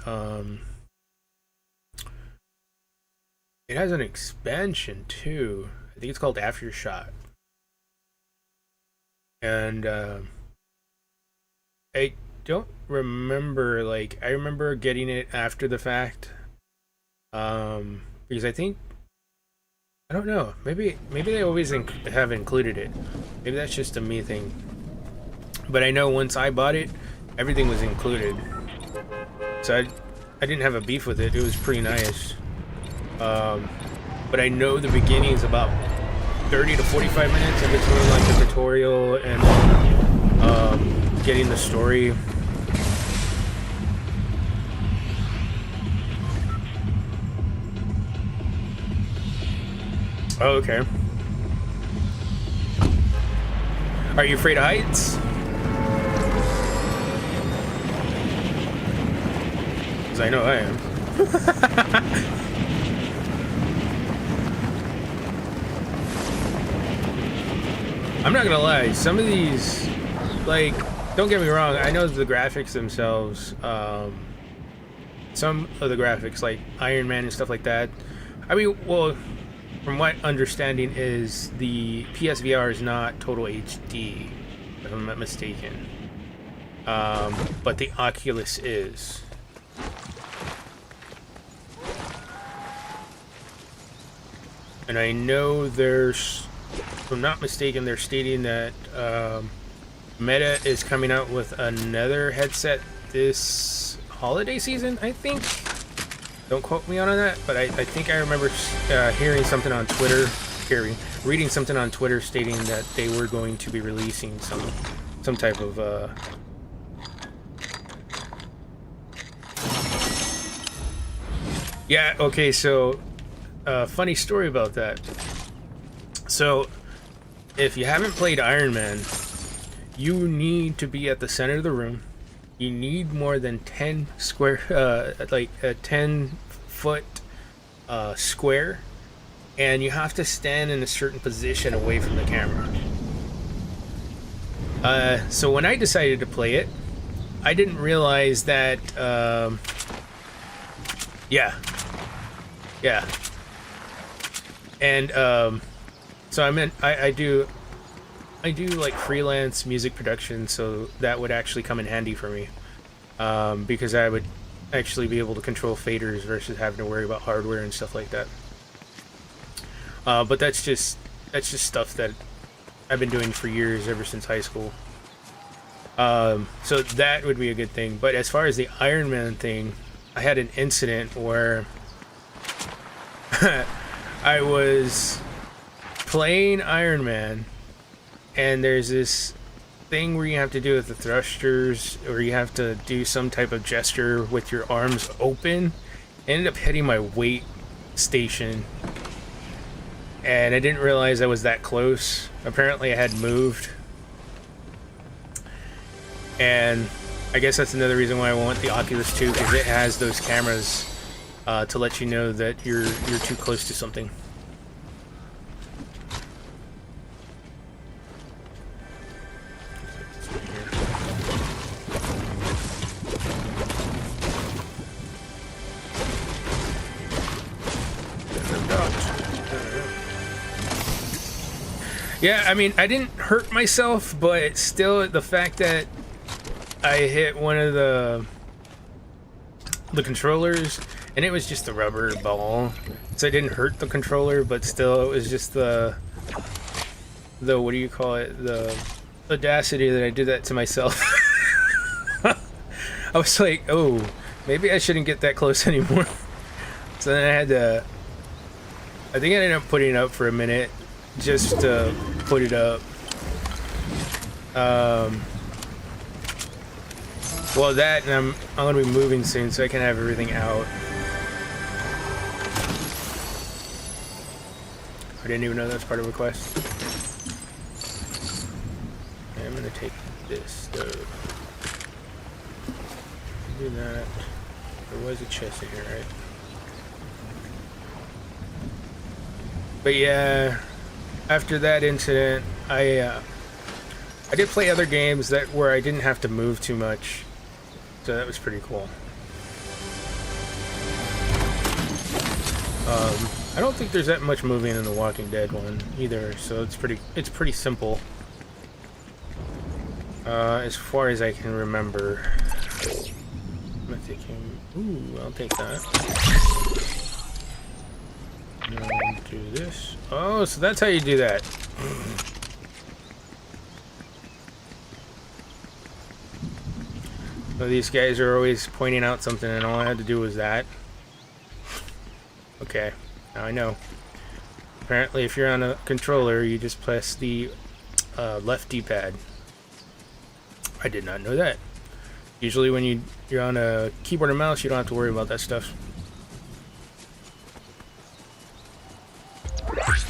it has an expansion too. I think it's called Aftershock. And I don't remember, like, I remember getting it after the fact. Because I think, I don't know, maybe they always have included it. Maybe that's just a me thing. But I know once I bought it, everything was included. So I didn't have a beef with it. It was pretty nice. But I know the beginning is about 30 to 45 minutes in between like the tutorial and getting the story. Oh, okay. Are you afraid of heights? Because I know I am. I'm not gonna lie, some of these, like, don't get me wrong, I know the graphics themselves, some of the graphics, like Iron Man and stuff like that, I mean, well, from what understanding is, the PSVR is not total HD, if I'm not mistaken, but the Oculus is. And I know there's, if I'm not mistaken, they're stating that Meta is coming out with another headset this holiday season, I think. Don't quote me on that, but I think I remember hearing something on Twitter, reading something on Twitter stating that they were going to be releasing some type of yeah, okay, so funny story about that. So if you haven't played Iron Man, you need to be at the center of the room. You need more than 10 square, like a 10-foot square, and you have to stand in a certain position away from the camera. So when I decided to play it, I didn't realize that, yeah. And so I do like freelance music production, so that would actually come in handy for me, because I would actually be able to control faders versus having to worry about hardware and stuff like that. But that's just stuff that I've been doing for years, ever since high school. So that would be a good thing. But as far as the Iron Man thing, I had an incident where I was playing Iron Man, and there's this thing where you have to do with the thrusters, or you have to do some type of gesture with your arms open. I ended up hitting my weight station, and I didn't realize I was that close. Apparently I had moved, and I guess that's another reason why I want the Oculus 2, because it has those cameras to let you know that you're too close to something. Yeah, I mean, I didn't hurt myself, but still, the fact that I hit one of the controllers, and it was just a rubber ball, so it didn't hurt the controller, but still, it was just the what do you call it, the audacity that I did that to myself. I was like, oh, maybe I shouldn't get that close anymore. So then I had to, I think I ended up putting it up for a minute, just to put it up. Well, that, and I'm gonna be moving soon, so I can have everything out. I didn't even know that was part of a quest. Okay, I'm gonna take this though. Do that. There was a chest in here, right? But yeah, after that incident, I did play other games that where I didn't have to move too much, so that was pretty cool. I don't think there's that much moving in the Walking Dead one either, so it's pretty simple. As far as I can remember. I'm thinking, ooh, I'll take that. And do this. Oh, so that's how you do that. So these guys are always pointing out something, and all I had to do was that. Okay, now I know. Apparently, if you're on a controller, you just press the left D-pad. I did not know that. Usually when you're on a keyboard and mouse, you don't have to worry about that stuff. Let's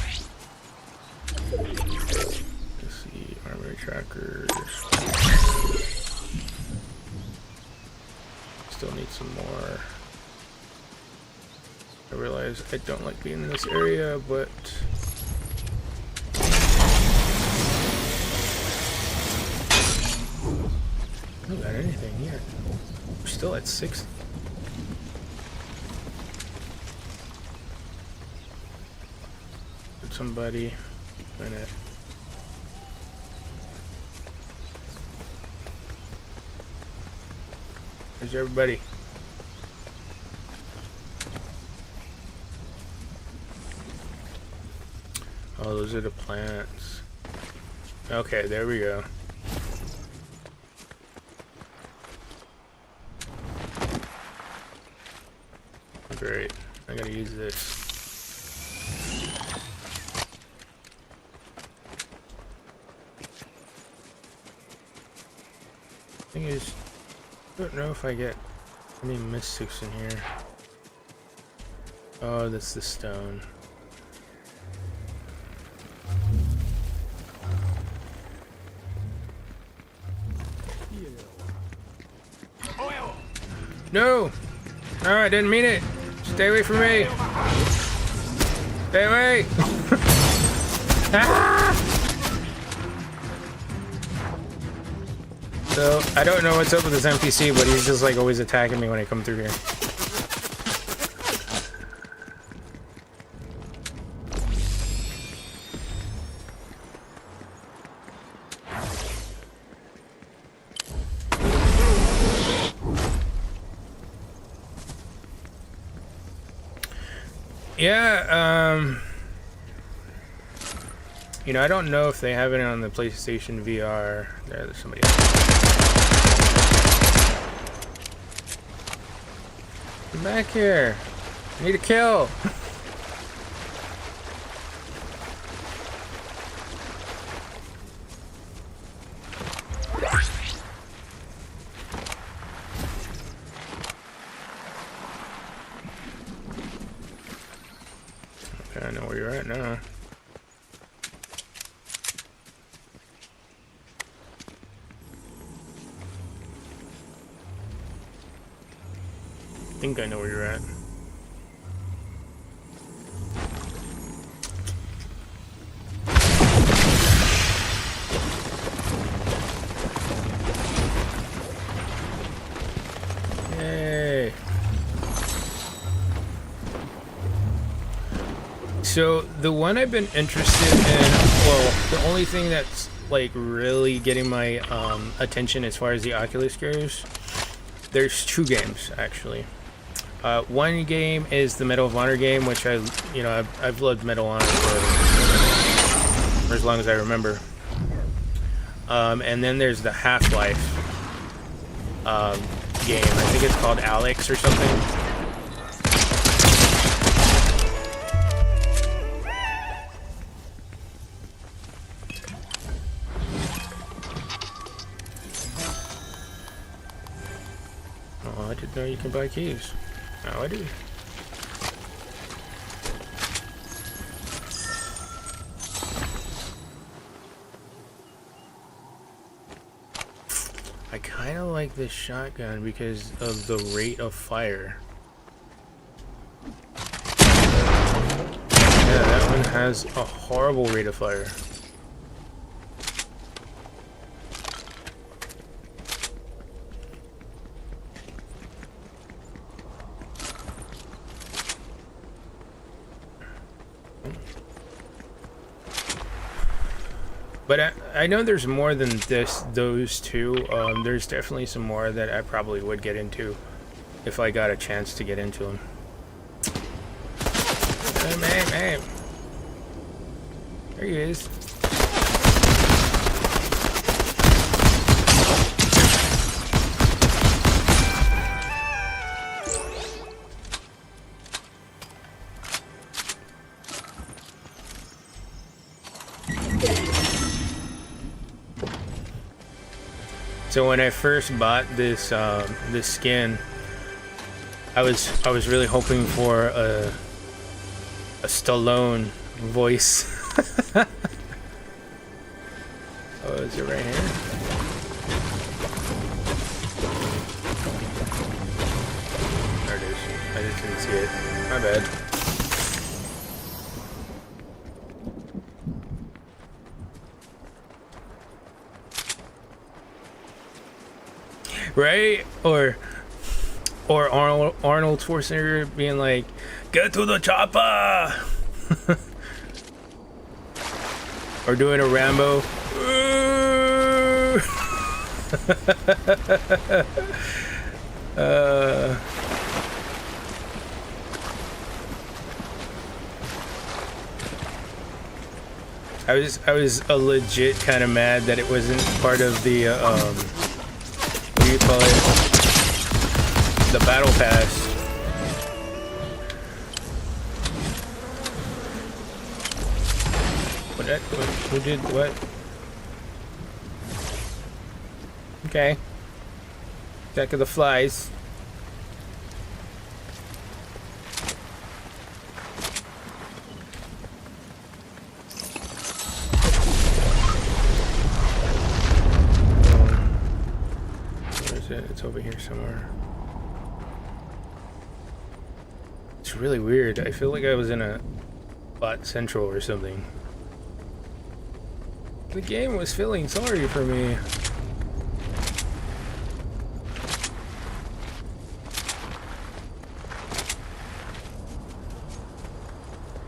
see, armor trackers. Still need some more. I realize I don't like being in this area, but I don't got anything here. We're still at 6. Did somebody minute. Where's everybody? Oh, those are the plants. Okay, there we go. Great. I gotta use this. Thing is, I don't know if I get any mystics in here. Oh, that's the stone. No! No, I didn't mean it! Stay away from me! Stay away! Ah! So, I don't know what's up with this NPC, but he's just like always attacking me when I come through here. Yeah, you know, I don't know if they have it on the PlayStation VR. There's somebody else. Come back here. I need a kill. Okay, I know where you're at now. I think I know where you're at. Yay. So the one I've been interested in, well, the only thing that's like really getting my attention as far as the Oculus goes, there's 2 games actually. One game is the Medal of Honor game, which I've loved Medal of Honor for as long as I remember. And then there's the Half-Life game. I think it's called Alex or something. I didn't know you can buy keys. Now I do. I kind of like this shotgun because of the rate of fire. Yeah, that one has a horrible rate of fire. But I know there's more than those two. There's definitely some more that I probably would get into if I got a chance to get into them. Hey. There he is. So when I first bought this this skin, I was really hoping for a Stallone voice. Oh, is it right here? There it is. I just didn't see it. My bad. Right? Or Arnold Schwarzenegger being like, "Get to the chopper!" Or doing a Rambo. I was a legit kind of mad that it wasn't part of the what do you call it? The battle pass. Who did what? Okay. Attack of the flies. Where is it? It's over here somewhere. It's really weird. I feel like I was in a bot central or something. The game was feeling sorry for me.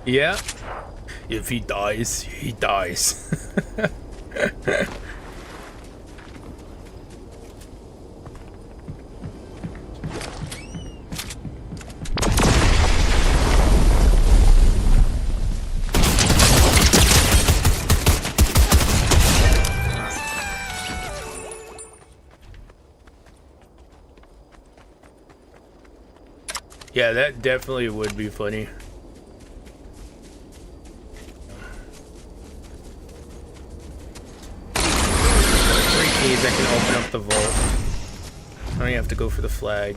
Yeah. If he dies, he dies. Yeah, that definitely would be funny. 3 keys that can open up the vault. Now you have to go for the flag.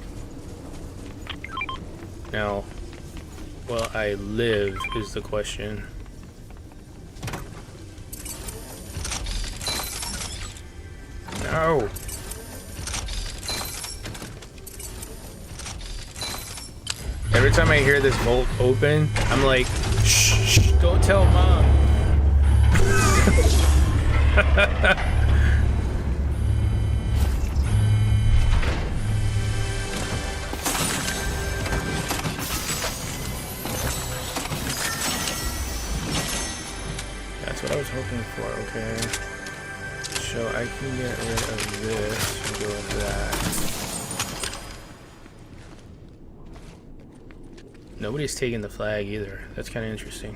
Now, will I live is the question. No! Every time I hear this vault open, I'm like, shh, don't tell Mom. That's what I was hoping for, okay. So I can get rid of this and go with that. Nobody's taking the flag either. That's kind of interesting.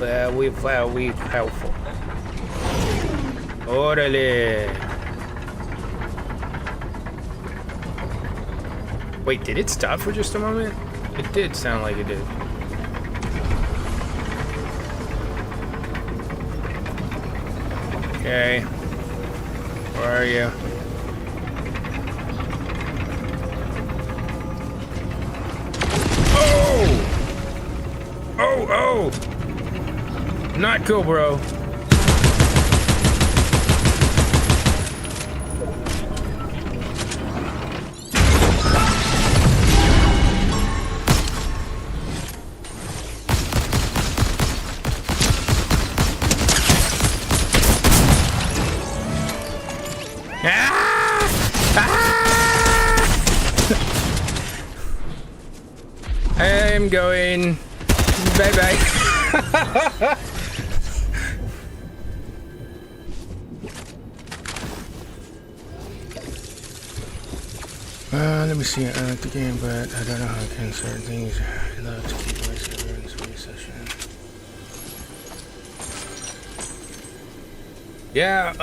Very helpful. Orale. Wait, did it stop for just a moment? It did sound like it did. Okay. Where are you? Oh! Oh, oh! Not cool, bro. I'm going. Bye bye. Let me see. I like the game, but I don't know how I can certain things. I love to keep my server in swing session. Yeah.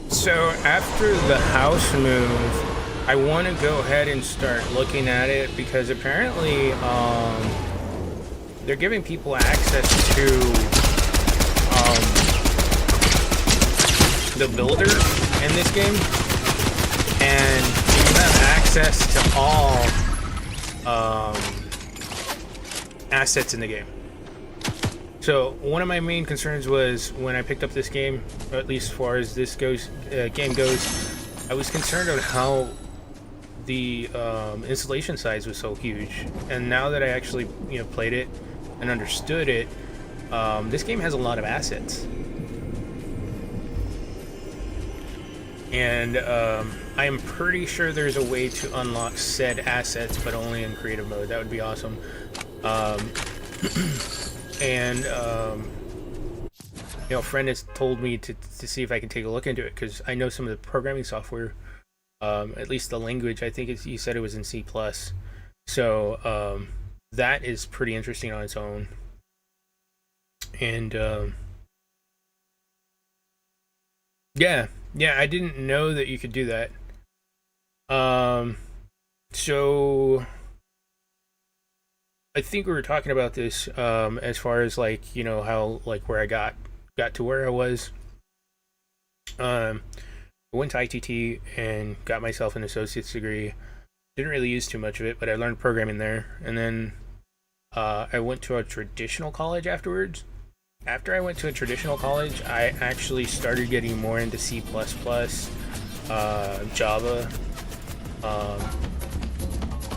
So after the house move, I want to go ahead and start looking at it because apparently they're giving people access to the builder in this game, and you have access to all assets in the game. So one of my main concerns was when I picked up this game, or at least as far as this game goes, I was concerned on how the installation size was so huge. And now that I actually played it and understood it, this game has a lot of assets. And I am pretty sure there's a way to unlock said assets, but only in creative mode. That would be awesome. And a friend has told me to see if I can take a look into it, because I know some of the programming software, at least the language. I think you said it was in C++. So that is pretty interesting on its own. And yeah, I didn't know that you could do that. So I think we were talking about this as far as how where I got to where I was. I went to ITT and got myself an associate's degree. Didn't really use too much of it, but I learned programming there. And then I went to a traditional college afterwards. After I went to a traditional college, I actually started getting more into C++, Java,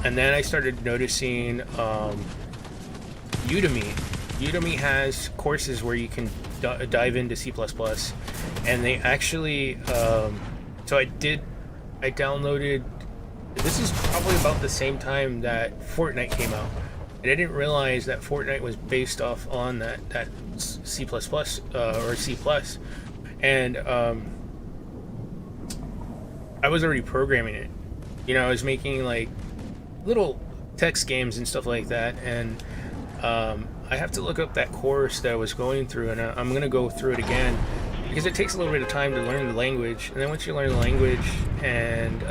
and then I started noticing Udemy. Udemy has courses where you can dive into C++, and they actually, so I downloaded, this is probably about the same time that Fortnite came out, and I didn't realize that Fortnite was based off on that C++ or C++, and I was already programming it. I was making little text games and stuff like that, and I have to look up that course that I was going through, and I'm going to go through it again, because it takes a little bit of time to learn the language. And then once you learn the language and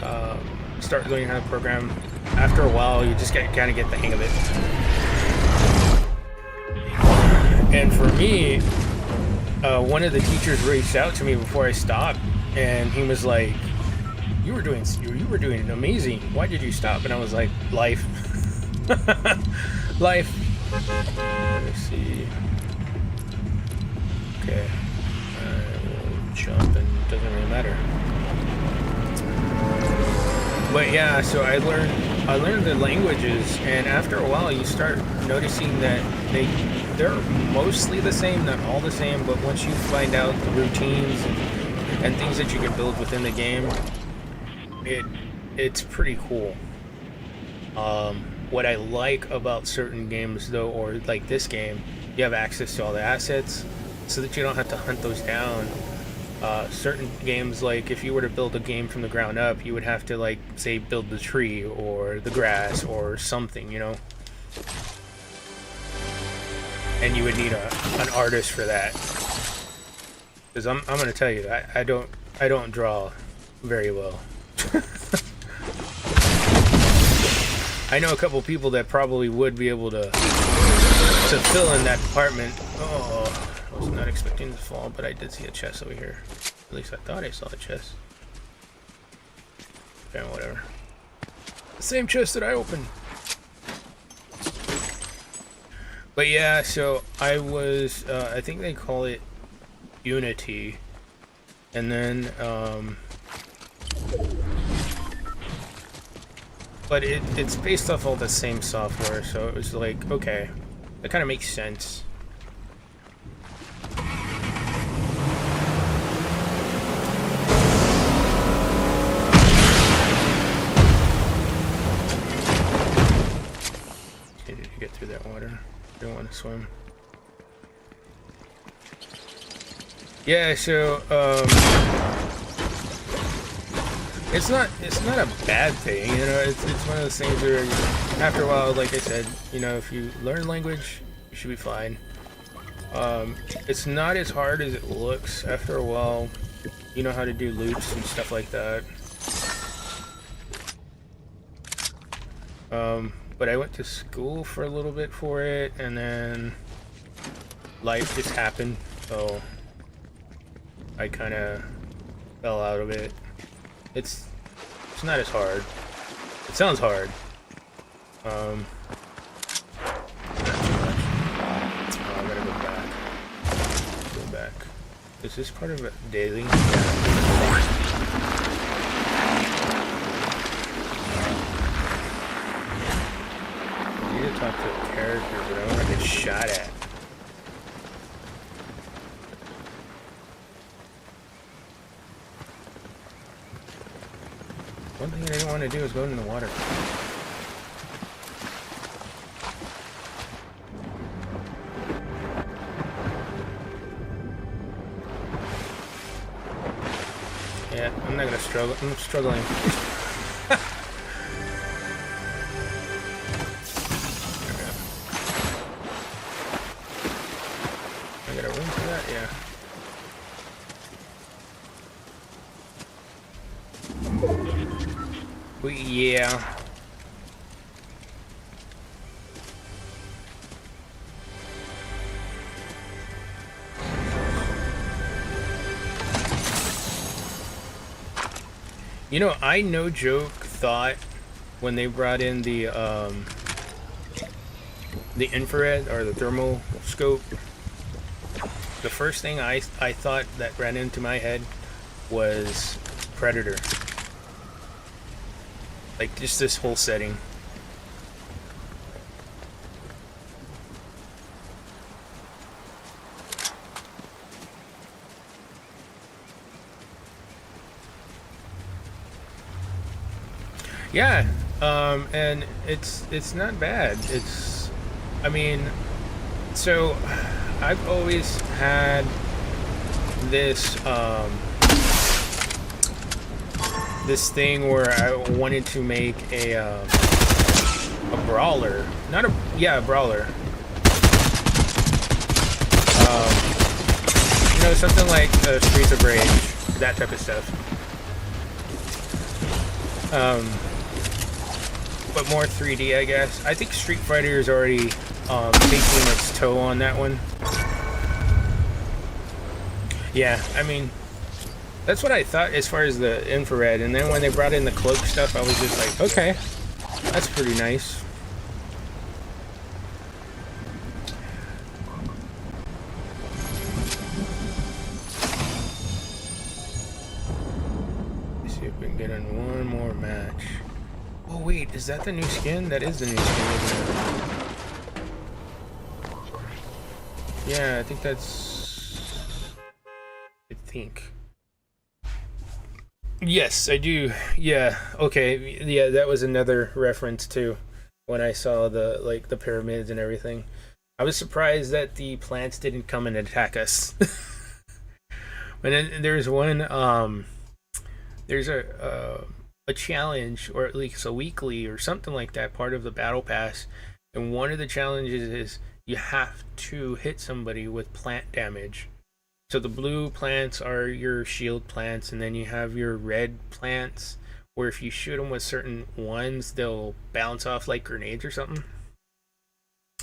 start learning how to program, after a while you just kind of get the hang of it. And for me, one of the teachers reached out to me before I stopped, and he was like, you were doing amazing. Why did you stop? And I was like, life. Life. Let me see. Okay. I will jump, and it doesn't really matter. But yeah, so I learned the languages, and after a while you start noticing that they're mostly the same, not all the same, but once you find out the routines and things that you can build within the game, it's pretty cool. What I like about certain games though, or like this game, you have access to all the assets so that you don't have to hunt those down. Certain games, like if you were to build a game from the ground up, you would have to say build the tree or the grass or something, and you would need an artist for that. Because I'm gonna tell you, I don't draw very well. I know a couple people that probably would be able to fill in that department. Oh, I was not expecting to fall, but I did see a chest over here. At least I thought I saw a chest. Okay, whatever. The same chest that I opened. But yeah, so I was, I think they call it Unity. And then, but it's based off all the same software, so it was like, okay, that kind of makes sense. Needed to get through that water. Don't want to swim. Yeah, so it's not a bad thing, you know. It's one of those things where after a while, like I said, you know, if you learn language, you should be fine. It's not as hard as it looks. After a while, you know how to do loops and stuff like that. But I went to school for a little bit for it, and then life just happened, so I kind of fell out of it. It's not as hard. It sounds hard. Not too much. Oh, I gotta go back. Go back. Is this part of it daily? I need to talk to a character, but I don't want to get shot at. One thing I didn't want to do is go in the water. Yeah, I'm not gonna struggle. I'm struggling. I got a room for that? Yeah. Yeah. You know, I no joke thought when they brought in the infrared or the thermal scope, the first thing I thought that ran into my head was Predator. Like, just this whole setting. Yeah, and it's not bad. I mean, so I've always had this this thing where I wanted to make a brawler, not a brawler. You know, something like Streets of Rage, that type of stuff. But more 3D, I guess. I think Street Fighter is already taking its toe on that one. Yeah, I mean, that's what I thought as far as the infrared, and then when they brought in the cloak stuff, I was just like, okay, that's pretty nice. Let's see if we can get in one more match. Oh wait, is that the new skin? That is the new skin, isn't it? Yeah, I think that's... I think. Yes, I do. Yeah, okay. Yeah, that was another reference too. When I saw the pyramids and everything. I was surprised that the plants didn't come and attack us. But then there's one, there's a challenge, or at least a weekly or something like that, part of the battle pass. And one of the challenges is you have to hit somebody with plant damage. So the blue plants are your shield plants, and then you have your red plants, where if you shoot them with certain ones, they'll bounce off like grenades or something.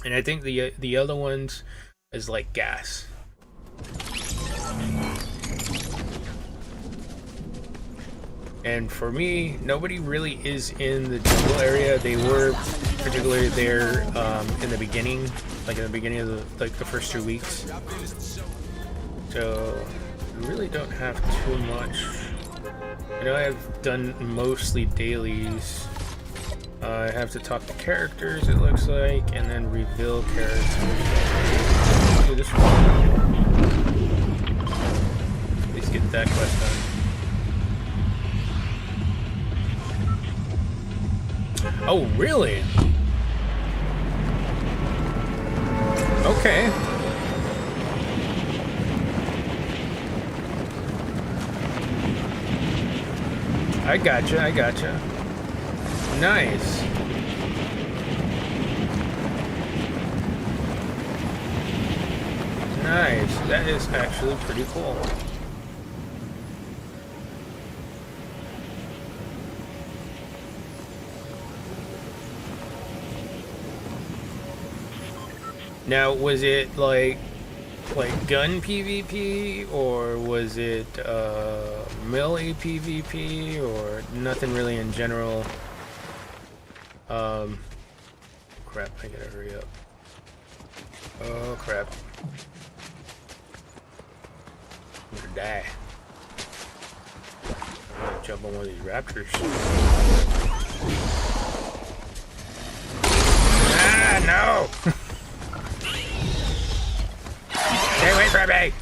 And I think the other ones is like gas. And for me, nobody really is in the jungle area. They were particularly there in the beginning, like in the beginning of the first 2 weeks. So I really don't have too much. I know I've done mostly dailies. I have to talk to characters, it looks like, and then reveal characters. Do this one. At least get that quest done. Oh, really? Okay. I gotcha. Nice. Nice. That is actually pretty cool. Now, was it like gun PvP, or was it melee PvP, or nothing really in general? Crap, I gotta hurry up. Oh crap. I'm gonna die. I'm gonna jump on one of these raptors. Ah, no! Stay away from me!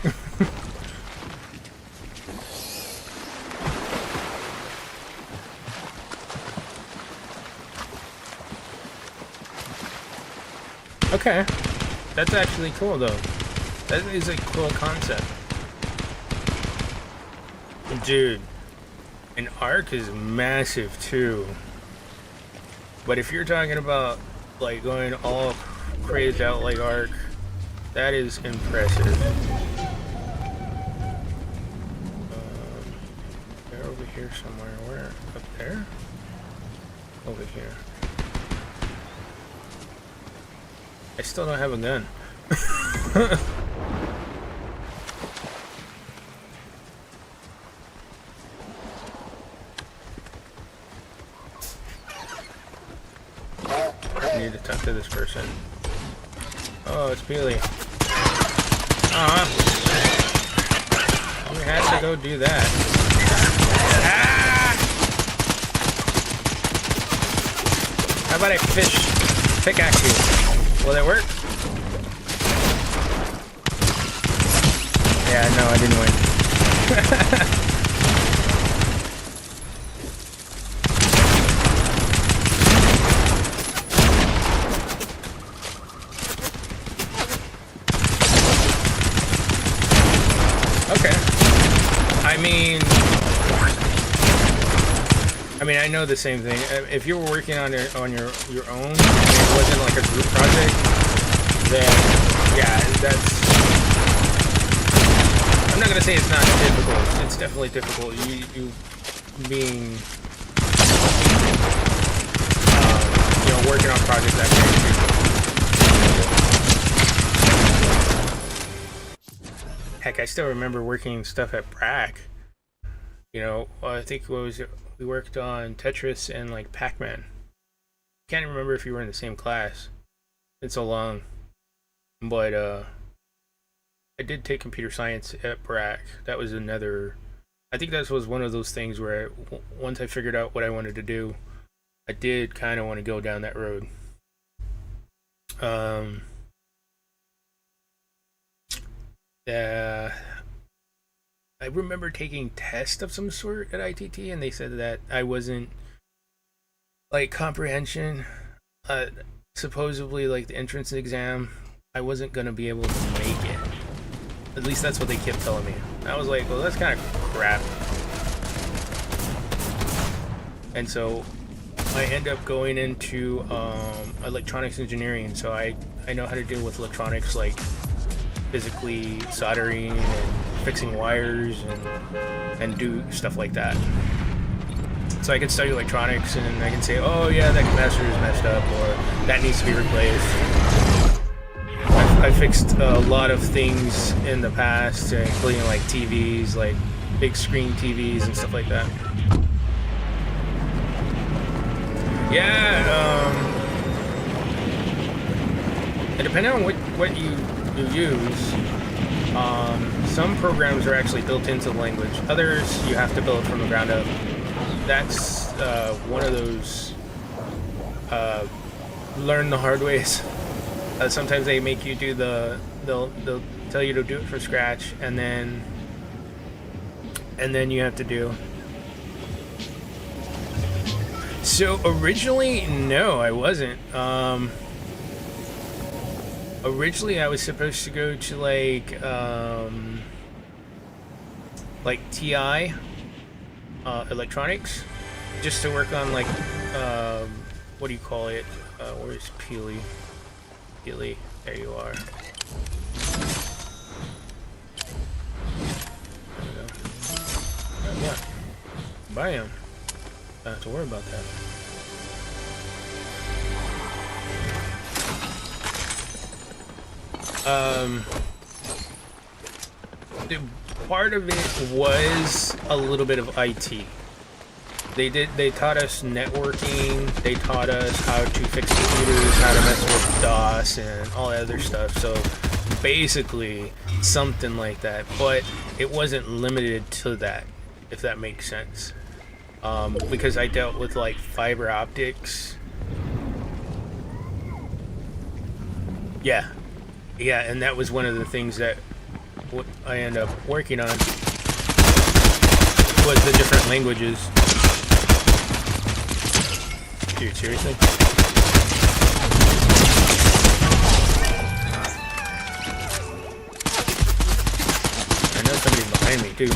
Okay, that's actually cool though. That is a cool concept. Dude, an arc is massive too. But if you're talking about like going all crazed out like arc, that is impressive. They're over here somewhere. Where? Up there? Over here. I still don't have a gun. I need to talk to this person. Oh, it's Peely. We had to go do that. Ah! How about I pickaxe you? Will it work? Yeah, no, I didn't win. Okay. I mean, I know the same thing. If you were working on your own, and it wasn't like a group project, then yeah, that's. I'm not gonna say it's not difficult. It's definitely difficult. You being, working on projects that way. Heck, I still remember working stuff at BRAC. I think we worked on Tetris and like Pac-Man. Can't even remember if you were in the same class. It's so long. But I did take computer science at BRAC. That was another. I think that was one of those things where once I figured out what I wanted to do, I did kind of want to go down that road. I remember taking tests of some sort at ITT, and they said that I wasn't like comprehension. Supposedly, like the entrance exam, I wasn't gonna be able to make it. At least that's what they kept telling me. I was like, well, that's kind of crap. And so I end up going into electronics engineering, so I know how to deal with electronics, like physically soldering and fixing wires and do stuff like that. So I can study electronics and I can say, oh yeah, that capacitor is messed up, or that needs to be replaced. I fixed a lot of things in the past, including like TVs, like big screen TVs and stuff like that. Yeah, and depending on what you use, some programs are actually built into the language. Others you have to build from the ground up. That's one of those learn the hard ways. Sometimes they make you do they'll tell you to do it from scratch, and then you have to do. So originally, no, I wasn't. Originally, I was supposed to go to like TI electronics, just to work on like what do you call it? Where's Peely? Peely, there you are. There we go. Yeah, bam. Don't have to worry about that. Part of it was a little bit of IT. They taught us networking, they taught us how to fix computers, how to mess with DOS and all that other stuff. So basically something like that, but it wasn't limited to that, if that makes sense. Because I dealt with like fiber optics. Yeah, and that was one of the things that I ended up working on, was the different languages. Dude, seriously? I know somebody's behind me too.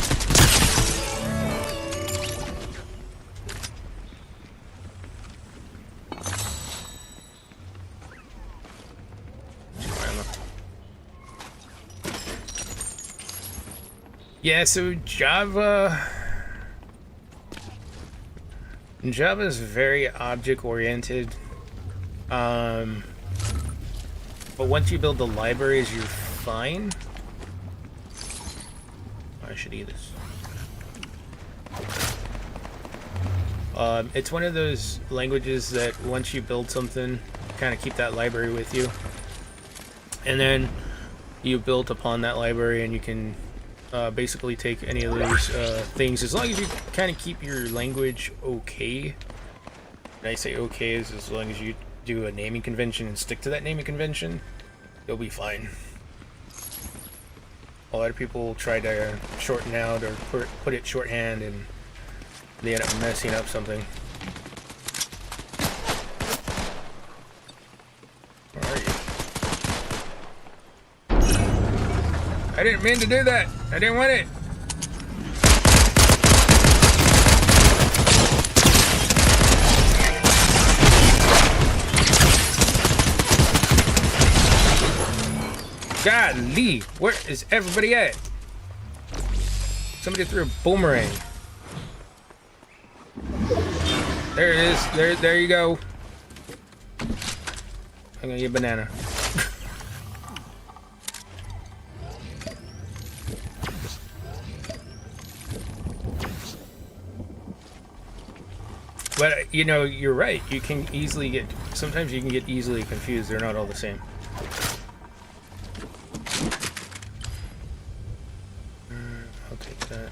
Yeah, so Java is very object-oriented, but once you build the libraries, you're fine. I should eat this. It's one of those languages that once you build something, kind of keep that library with you, and then you build upon that library, and you can basically take any of those things, as long as you kind of keep your language okay. And I say okay is as long as you do a naming convention and stick to that naming convention, you'll be fine. A lot of people try to shorten out or put it shorthand, and they end up messing up something. Where are you? I didn't mean to do that. I didn't want it. Golly, where is everybody at? Somebody threw a boomerang. There it is. There you go. I'm gonna get a banana. But you know, you're right. You can easily get. Sometimes you can get easily confused. They're not all the same. I'll take that.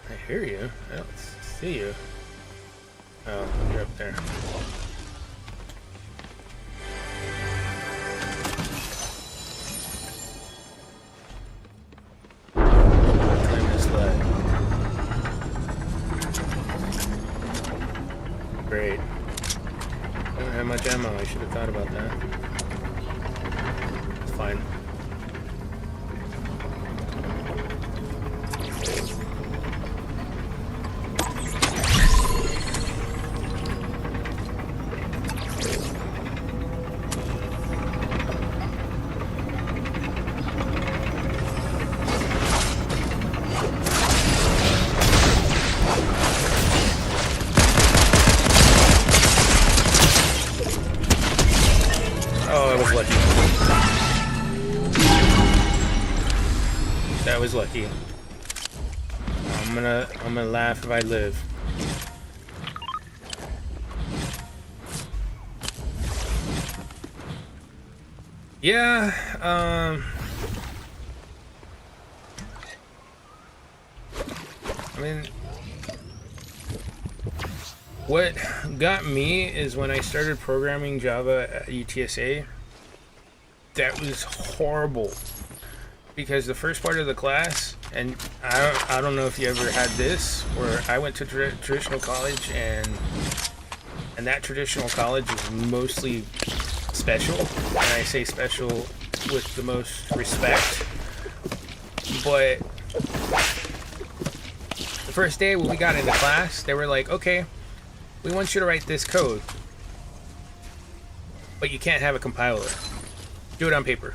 I hear you. I don't see you. Oh, you're up there. Great. I don't have much ammo. I should have thought about that. That was lucky. I'm gonna laugh if I live. Yeah, I mean, what got me is when I started programming Java at UTSA, that was horrible. Because the first part of the class, and I don't know if you ever had this, where I went to traditional college, and that traditional college is mostly special, and I say special with the most respect. But the first day when we got into class, they were like, okay, we want you to write this code, but you can't have a compiler. Do it on paper.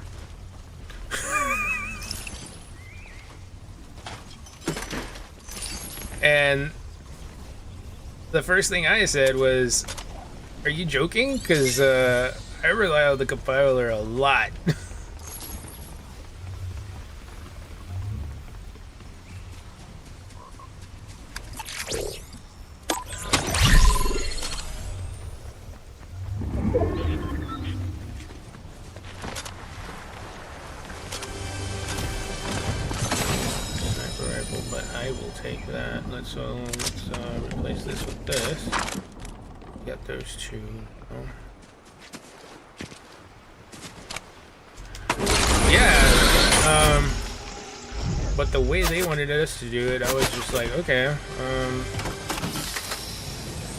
And the first thing I said was, are you joking? Because I rely on the compiler a lot. But I will take that. Let's replace this with this. Got those two. Oh. Yeah. But the way they wanted us to do it, I was just like, okay,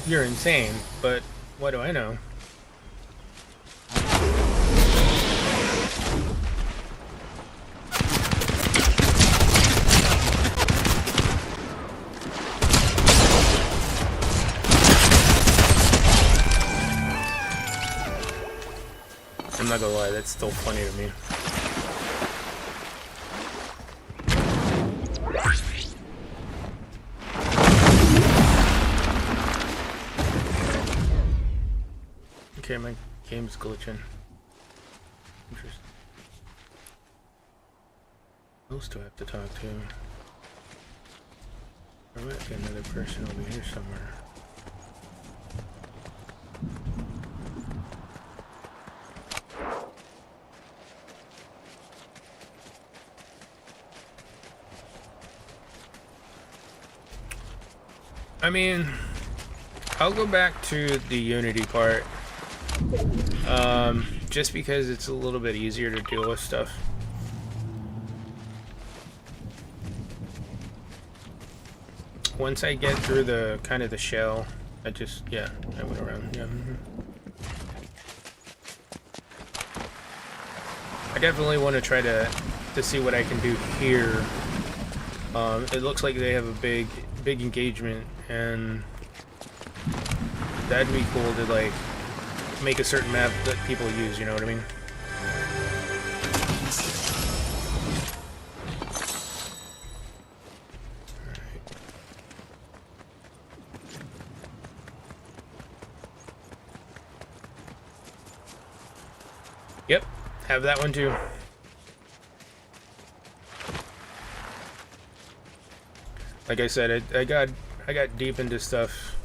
you're insane. But what do I know? I'm not gonna lie, that's still funny to me. Okay, my game's glitching. Interesting. Who else do I have to talk to? There might be another person over here somewhere. I mean, I'll go back to the Unity part, just because it's a little bit easier to deal with stuff. Once I get through the kind of the shell, I went around. Yeah. I definitely want to try to see what I can do here. It looks like they have a big engagement, and that'd be cool to like make a certain map that people use, you know what I mean? Yep, have that one too. Like I said, I got deep into stuff,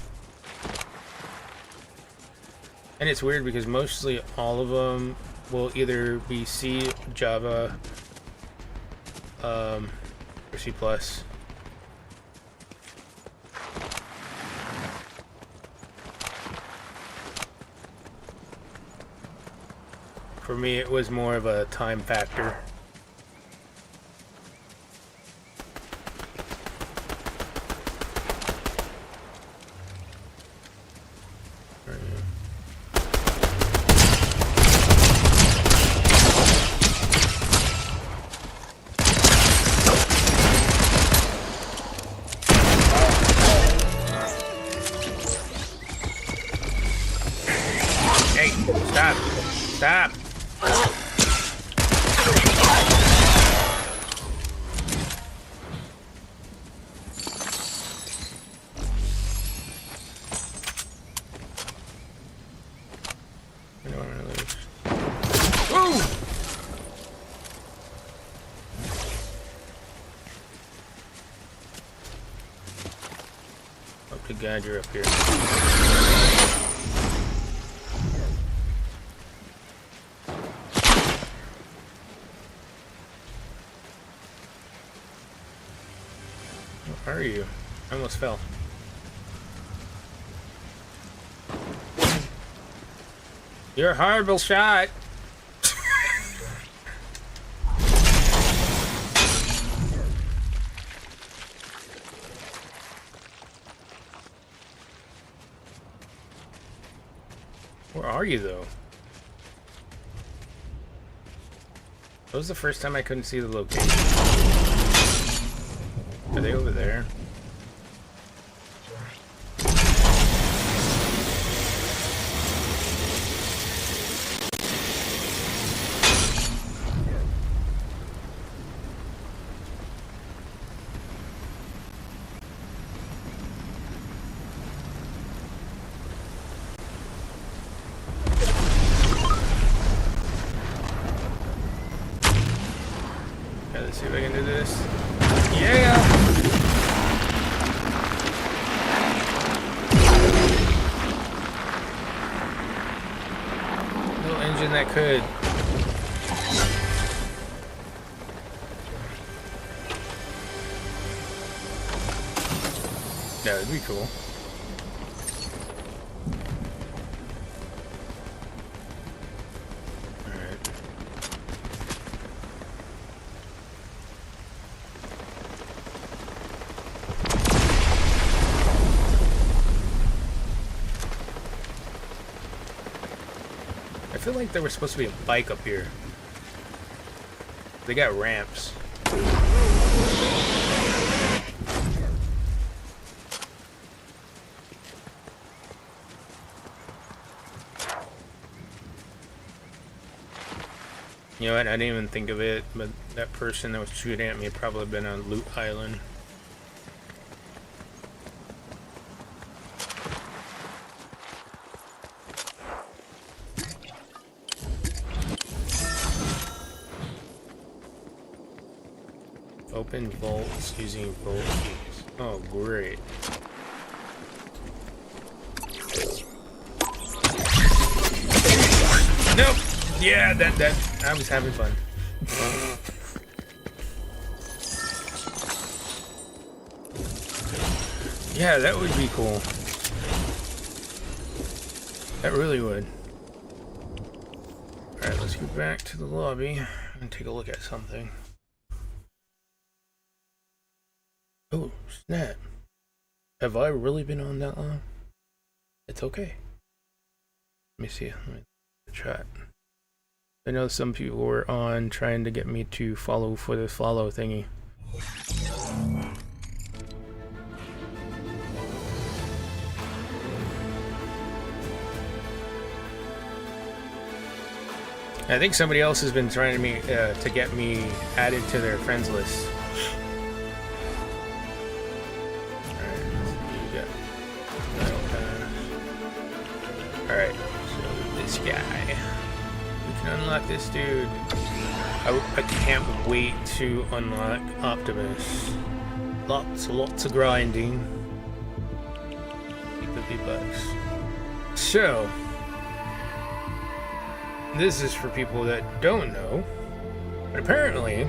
and it's weird because mostly all of them will either be C, Java, or C+. For me, it was more of a time factor. Hey, stop! Stop! Good God, you're up here. Where are you? I almost fell. You're a horrible shot. Where are you, though? That was the first time I couldn't see the location. Are they over there? Let's see if I can do this. Yeah! Little engine that could. That would be cool. I feel like there was supposed to be a bike up here. They got ramps. You know what? I didn't even think of it, but that person that was shooting at me had probably been on Loot Island. Open vaults using vault keys. Oh, great. Nope. Yeah, that I was having fun. Yeah, that would be cool. That really would. Alright, let's go back to the lobby and take a look at something. Oh, snap. Have I really been on that long? It's okay. Let me see. Let me chat. I know some people were on trying to get me to follow for the follow thingy. I think somebody else has been trying to get me added to their friends list. Alright, so this guy. We can unlock this dude. I can't wait to unlock Optimus. Lots of grinding. $50. So, this is for people that don't know. But apparently,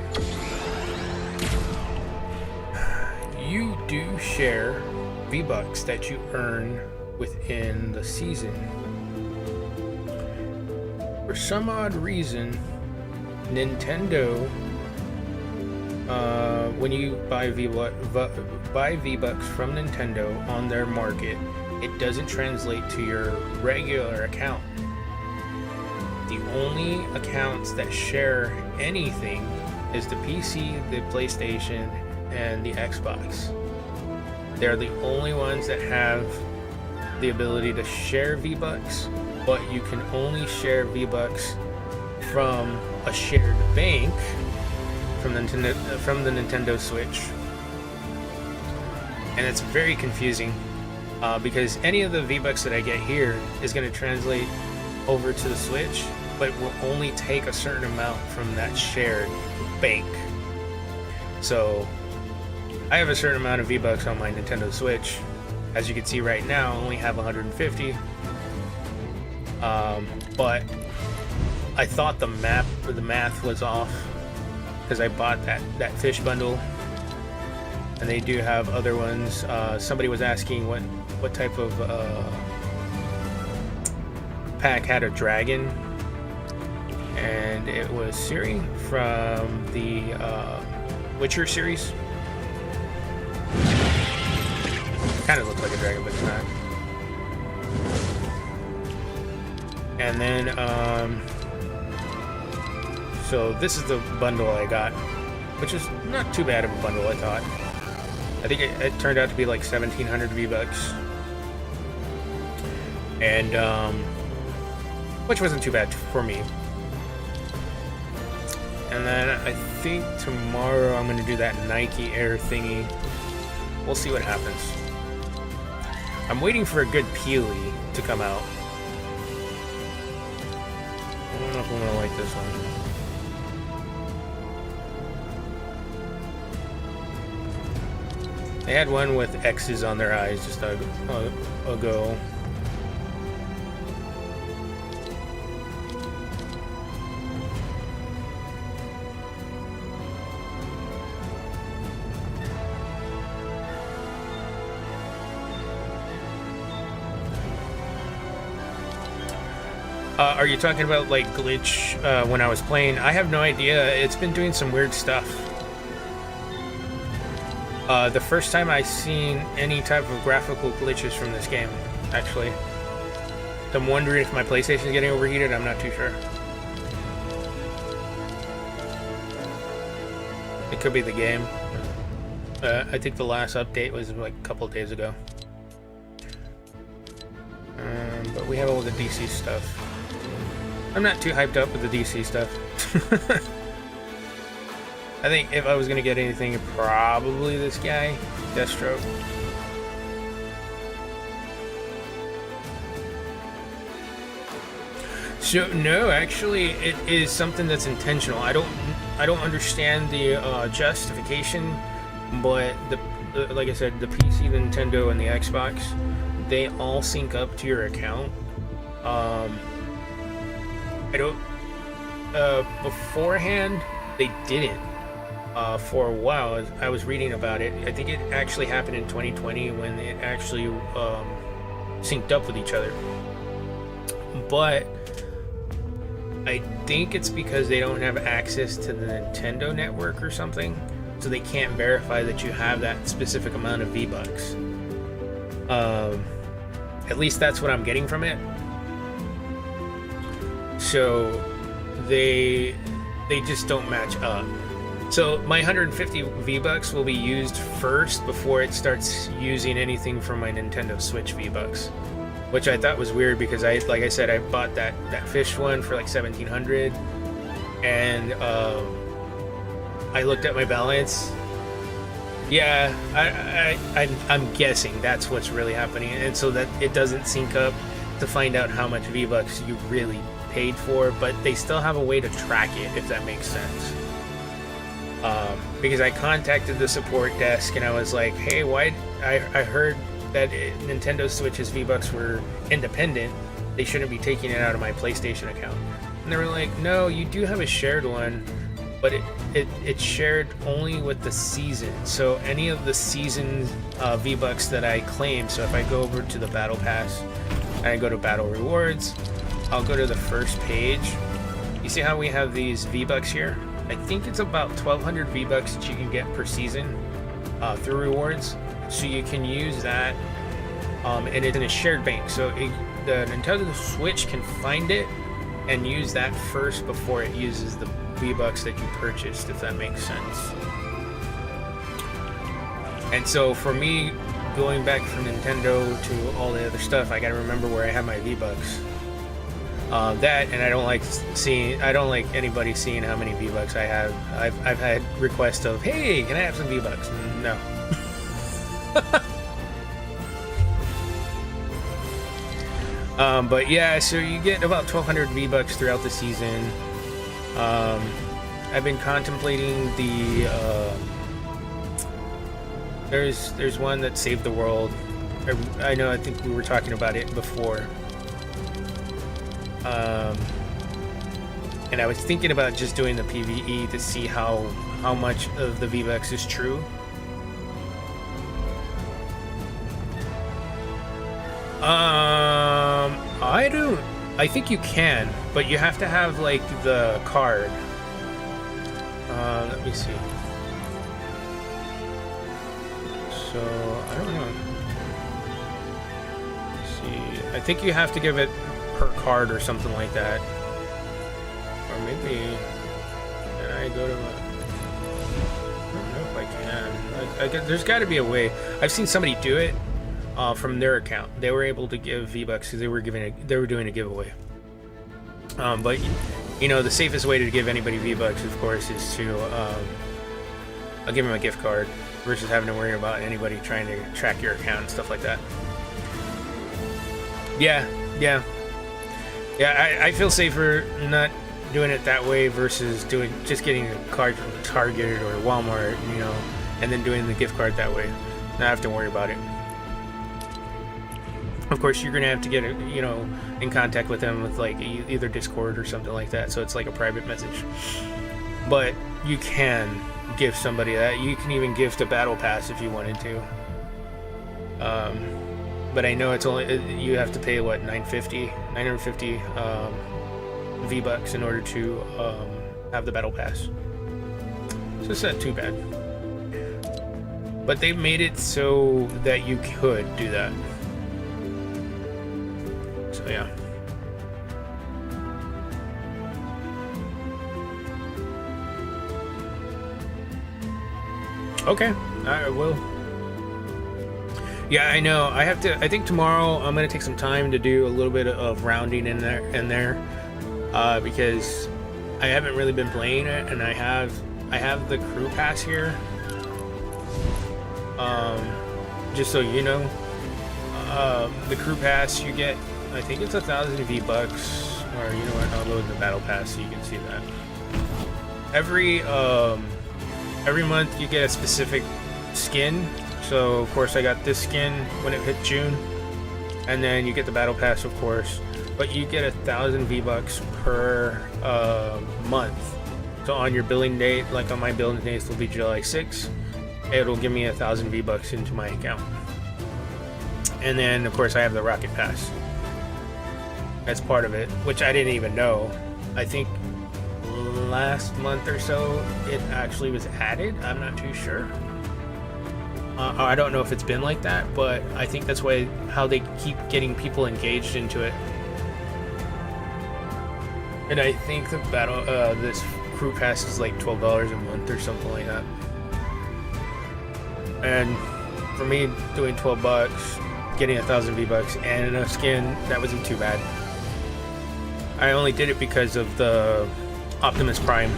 you do share V-Bucks that you earn within the season. For some odd reason, Nintendo, when you buy V-Bucks from Nintendo on their market, it doesn't translate to your regular account. The only accounts that share anything is the PC, the PlayStation, and the Xbox. They're the only ones that have the ability to share V-Bucks, but you can only share V-Bucks from a shared bank from the Nintendo Switch. And it's very confusing because any of the V-Bucks that I get here is going to translate over to the Switch, but it will only take a certain amount from that shared bank. So I have a certain amount of V-Bucks on my Nintendo Switch, As you can see right now, I only have 150. But I thought the math was off because I bought that fish bundle, and they do have other ones. Somebody was asking what type of pack had a dragon, and it was Seiren from the Witcher series. Kind of looks like a dragon, but it's not. And then, so this is the bundle I got, which is not too bad of a bundle, I thought. I think it turned out to be like 1,700 V-Bucks. And, which wasn't too bad for me. And then I think tomorrow I'm going to do that Nike Air thingy. We'll see what happens. I'm waiting for a good Peely to come out. I don't know if I'm going to like this one. They had one with X's on their eyes just ago. Are you talking about like glitch when I was playing? I have no idea. It's been doing some weird stuff. The first time I seen any type of graphical glitches from this game, actually. So I'm wondering if my PlayStation is getting overheated. I'm not too sure. It could be the game. I think the last update was like a couple days ago. But we have all the DC stuff. I'm not too hyped up with the DC stuff. I think if I was going to get anything, probably this guy, Deathstroke. So no, actually, it is something that's intentional. I don't understand the justification, but like I said, the PC, the Nintendo, and the Xbox, they all sync up to your account. I don't. Beforehand, they didn't. For a while, I was reading about it. I think it actually happened in 2020 when it actually synced up with each other. But I think it's because they don't have access to the Nintendo network or something, so they can't verify that you have that specific amount of V-Bucks. At least that's what I'm getting from it. So they just don't match up. So my 150 V-Bucks will be used first before it starts using anything from my Nintendo Switch V-Bucks, which I thought was weird because like I said, I bought that fish one for like 1,700, and I looked at my balance. Yeah, I'm guessing that's what's really happening, and so that it doesn't sync up to find out how much V-Bucks you really paid for, but they still have a way to track it, if that makes sense. Because I contacted the support desk and I was like, hey, why? I heard that Nintendo Switch's V-Bucks were independent. They shouldn't be taking it out of my PlayStation account. And they were like, no, you do have a shared one, but it's shared only with the season. So any of the season V-Bucks that I claim, so if I go over to the Battle Pass and I go to Battle Rewards, I'll go to the first page. You see how we have these V-Bucks here? I think it's about 1,200 V-Bucks that you can get per season through rewards. So you can use that, and it's in a shared bank. So the Nintendo Switch can find it and use that first before it uses the V-Bucks that you purchased, if that makes sense. And so for me, going back from Nintendo to all the other stuff, I gotta remember where I have my V-Bucks. That, and I don't like anybody seeing how many V-Bucks I have. I've had requests of, hey, can I have some V-Bucks? No. But yeah, so you get about 1,200 V-Bucks throughout the season. I've been contemplating the there's one that Saved the World. I know, I think we were talking about it before. And I was thinking about just doing the PvE to see how much of the V-Bucks is true. I think you can, but you have to have like the card. Let me see. So I don't know. Let's see, I think you have to give it per card or something like that. Or maybe can I go to? I don't know if I can. There's got to be a way. I've seen somebody do it. From their account, they were able to give V-Bucks because they were doing a giveaway. But you know, the safest way to give anybody V-Bucks, of course, is to I'll give them a gift card versus having to worry about anybody trying to track your account and stuff like that. Yeah. I feel safer not doing it that way versus just getting a card from Target or Walmart, you know, and then doing the gift card that way. Not have to worry about it. Of course, you're gonna have to get, you know, in contact with them with like either Discord or something like that, so it's like a private message. But you can gift somebody that. You can even gift a battle pass if you wanted to. But I know it's only, you have to pay what, 950 V-Bucks in order to have the battle pass. So it's not too bad. But they made it so that you could do that. So yeah. Okay, I will. Yeah, I know. I think tomorrow I'm gonna take some time to do a little bit of rounding in there, because I haven't really been playing it, and I have the crew pass here. Just so you know, the crew pass you get. I think it's 1,000 V-Bucks, or you know what, I'll load the battle pass so you can see that. Every month you get a specific skin, so of course I got this skin when it hit June, and then you get the battle pass, of course, but you get 1,000 V-Bucks per month. So on your billing date, like on my billing date will be July 6th, it'll give me 1,000 V-Bucks into my account. And then of course I have the rocket pass. That's part of it, which I didn't even know. I think last month or so it actually was added. I'm not too sure. I don't know if it's been like that, but I think that's how they keep getting people engaged into it. And I think the this crew pass is like $12 a month or something like that. And for me, doing $12, getting 1,000 V-Bucks and enough skin, that wasn't too bad. I only did it because of the Optimus Prime.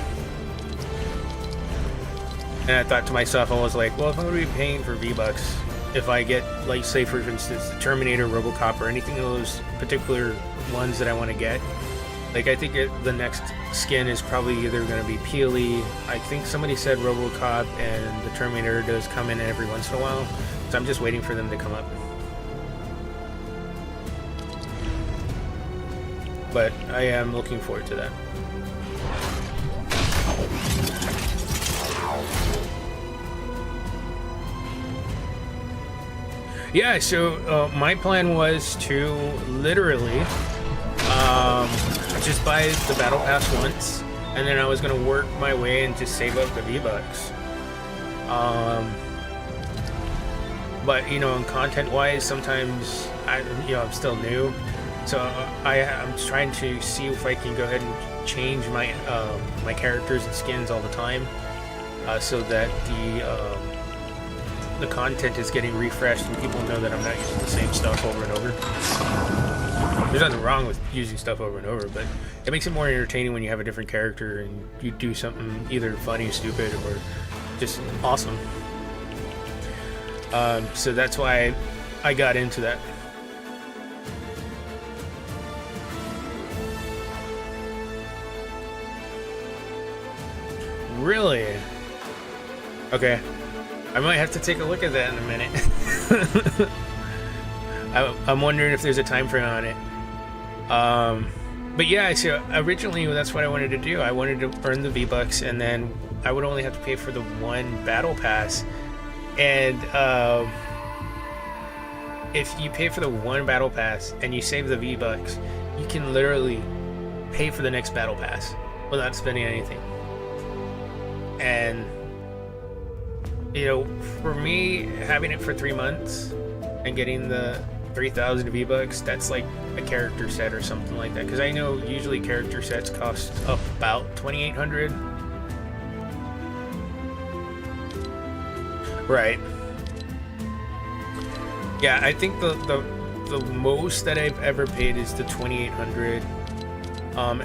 And I thought to myself, I was like, well, if I'm going to be paying for V-Bucks, if I get, like, say for instance, the Terminator, RoboCop, or anything of those particular ones that I want to get, like, I think the next skin is probably either going to be Peely. I think somebody said RoboCop and the Terminator does come in every once in a while, so I'm just waiting for them to come up. But I am looking forward to that. Yeah, so my plan was to literally just buy the battle pass once, and then I was gonna work my way and just save up the V-Bucks. But you know, content-wise, sometimes I'm still new. So I'm trying to see if I can go ahead and change my my characters and skins all the time, so that the content is getting refreshed and people know that I'm not using the same stuff over and over. There's nothing wrong with using stuff over and over, but it makes it more entertaining when you have a different character and you do something either funny, stupid, or just awesome. So that's why I got into that. Really? Okay. I might have to take a look at that in a minute. I'm wondering if there's a time frame on it. But yeah, so originally that's what I wanted to do. I wanted to earn the V-Bucks, and then I would only have to pay for the one battle pass. And if you pay for the one battle pass and you save the V-Bucks, you can literally pay for the next battle pass without spending anything. And you know, for me, having it for 3 months and getting the 3,000 V-Bucks, that's like a character set or something like that. Because I know usually character sets cost about 2,800. Right. Yeah, I think the most that I've ever paid is the 2,800.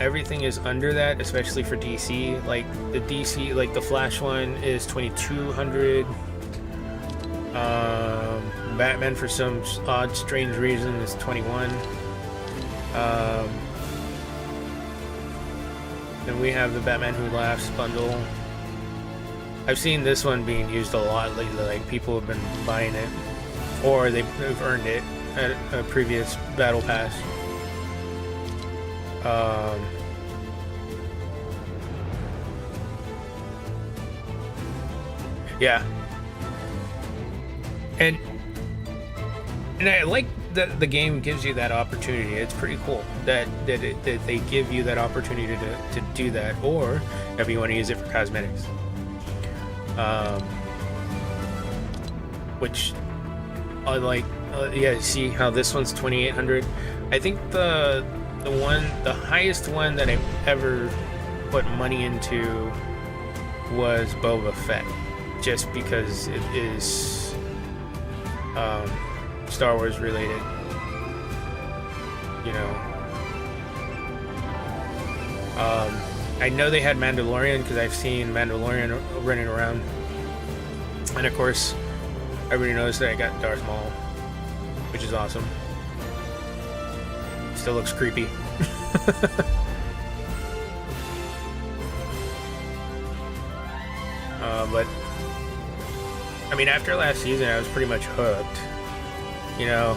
Everything is under that, especially for DC. Like the DC, like the Flash one is 2,200. Batman, for some odd, strange reason, is 21. Then we have the Batman Who Laughs bundle. I've seen this one being used a lot lately. Like people have been buying it, or they've earned it at a previous battle pass. Yeah, and I like that the game gives you that opportunity. It's pretty cool that they give you that opportunity to do that, or if you want to use it for cosmetics, which I like. Yeah, see how this one's 2,800. I think the highest one that I've ever put money into was Boba Fett, just because it is Star Wars related, you know. I know they had Mandalorian because I've seen Mandalorian running around, and of course everybody knows that I got Darth Maul, which is awesome. Still looks creepy. But I mean, after last season, I was pretty much hooked, you know.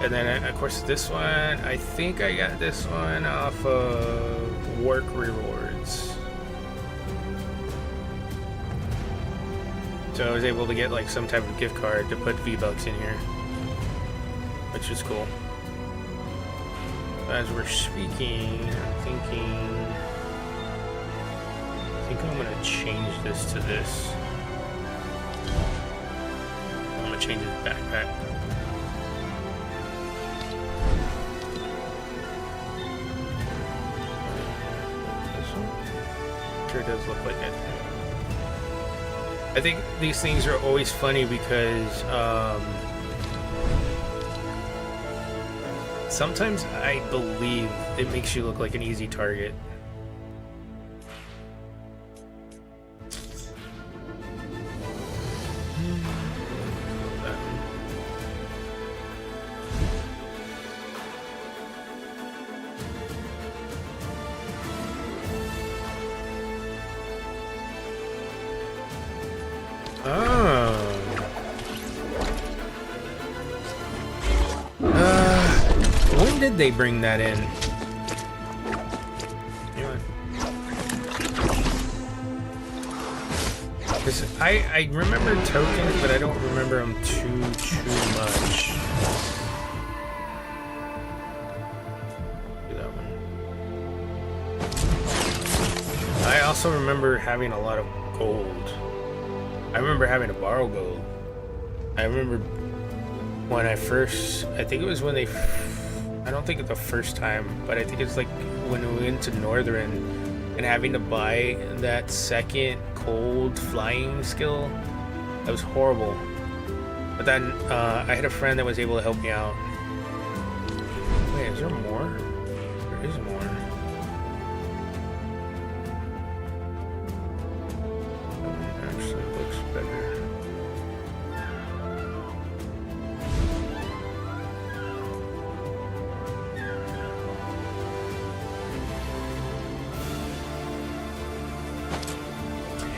And then, of course, this one, I think I got this one off of work rewards. So I was able to get like some type of gift card to put V-Bucks in here, which is cool. As we're speaking, I think I'm gonna change this to this. I'm gonna change his backpack. This one? Sure does look like it. I think these things are always funny because sometimes I believe it makes you look like an easy target. When did they bring that in? Because I remember tokens, but I don't remember them too much. Do that one. I also remember having a lot of gold. I remember having to borrow gold. I remember when I think it was when I don't think it's the first time, but I think it's like when we went to Northern and having to buy that second cold flying skill. That was horrible. But then I had a friend that was able to help me out. Wait, is there more? There is more. It actually looks better.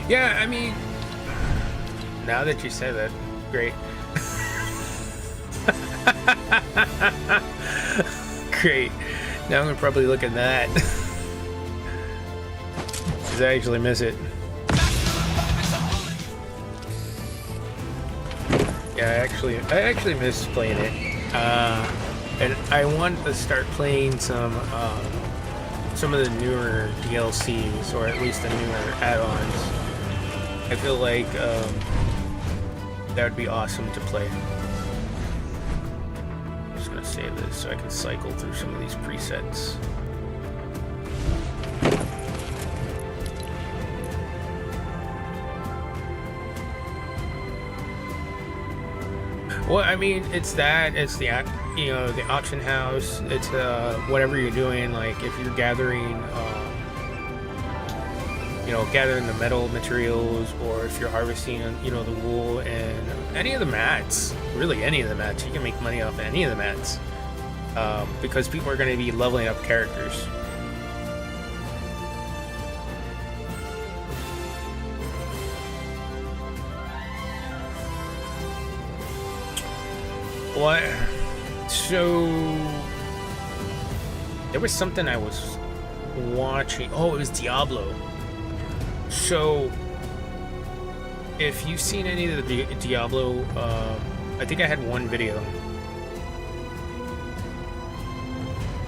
Yeah, I mean, now that you say that, great. Great. Now I'm gonna probably look at that. Cause I actually miss it. Yeah, I actually miss playing it. And I want to start playing some of the newer DLCs, or at least the newer add-ons. I feel like that would be awesome to play. I'm just gonna save this so I can cycle through some of these presets. Well, I mean, it's the the auction house. It's whatever you're doing. Like if you're gathering, gathering the metal materials, or if you're harvesting, the wool and any of the mats. Really, any of the mats. You can make money off any of the mats because people are going to be leveling up characters. What? So there was something I was watching. Oh, it was Diablo. So if you've seen any of the Diablo, I think I had one video.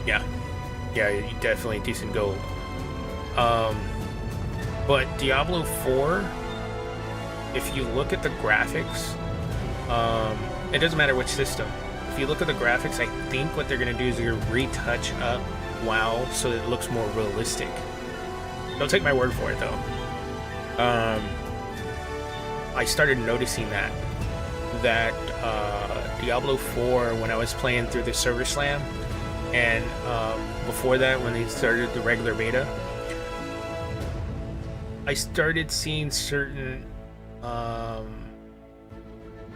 Yeah, you definitely decent gold. But Diablo 4, if you look at the graphics, it doesn't matter which system. If you look at the graphics, I think what they're going to do is they're going to retouch up WoW so that it looks more realistic. Don't take my word for it, though. I started noticing that Diablo 4, when I was playing through the server slam, and before that, when they started the regular beta, I started seeing certain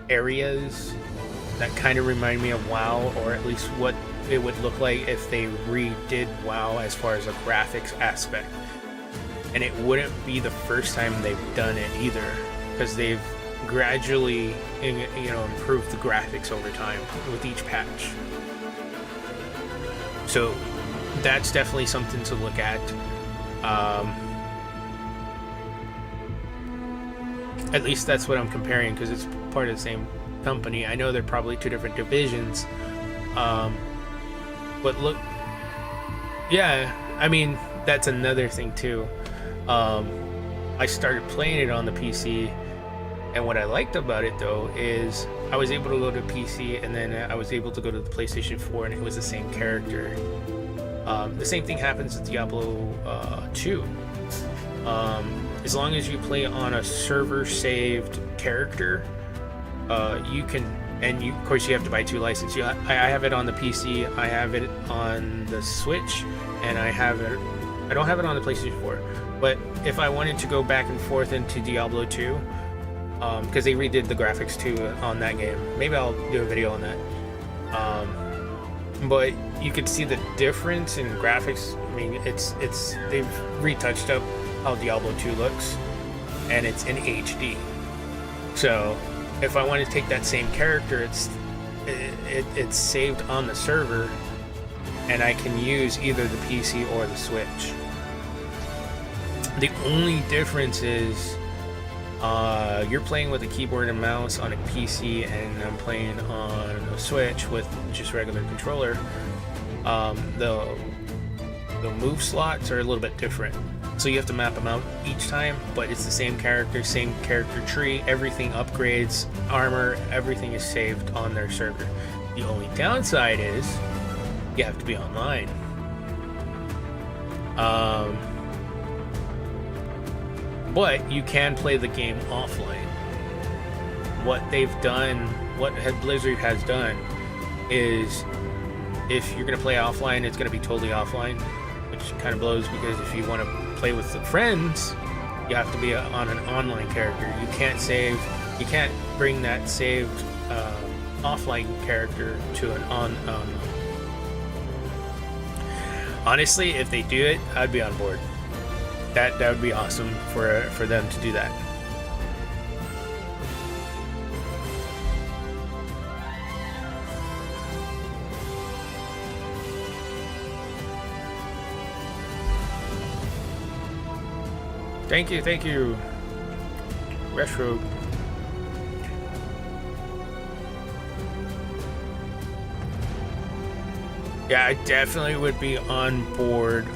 areas that kind of remind me of WoW, or at least what it would look like if they redid WoW as far as a graphics aspect. And it wouldn't be the first time they've done it either, because they've gradually improved the graphics over time with each patch. So that's definitely something to look at. At least that's what I'm comparing, because it's part of the same company. I know they're probably two different divisions, but look, yeah, I mean, that's another thing too. I started playing it on the PC, and what I liked about it though is I was able to go to PC, and then I was able to go to the PlayStation 4, and it was the same character. The same thing happens with Diablo 2. As long as you play on a server saved character, you can, and of course you have to buy 2 licenses. I have it on the PC, I have it on the Switch, and I don't have it on the PlayStation 4. But if I wanted to go back and forth into Diablo 2, because they redid the graphics too on that game, maybe I'll do a video on that. But you could see the difference in graphics. I mean, they've retouched up how Diablo 2 looks, and it's in HD. So if I want to take that same character, it's saved on the server, and I can use either the PC or the Switch. The only difference is you're playing with a keyboard and mouse on a PC, and I'm playing on a Switch with just regular controller. The move slots are a little bit different, so you have to map them out each time, but it's the same character tree, everything upgrades, armor, everything is saved on their server. The only downside is you have to be online. But you can play the game offline. What Blizzard has done is, if you're going to play offline, it's going to be totally offline, which kind of blows, because if you want to play with the friends, you have to be on an online character. You can't bring that saved offline character to an online. Honestly, if they do it, I'd be on board. That would be awesome for them to do that. Thank you. Retro. Yeah, I definitely would be on board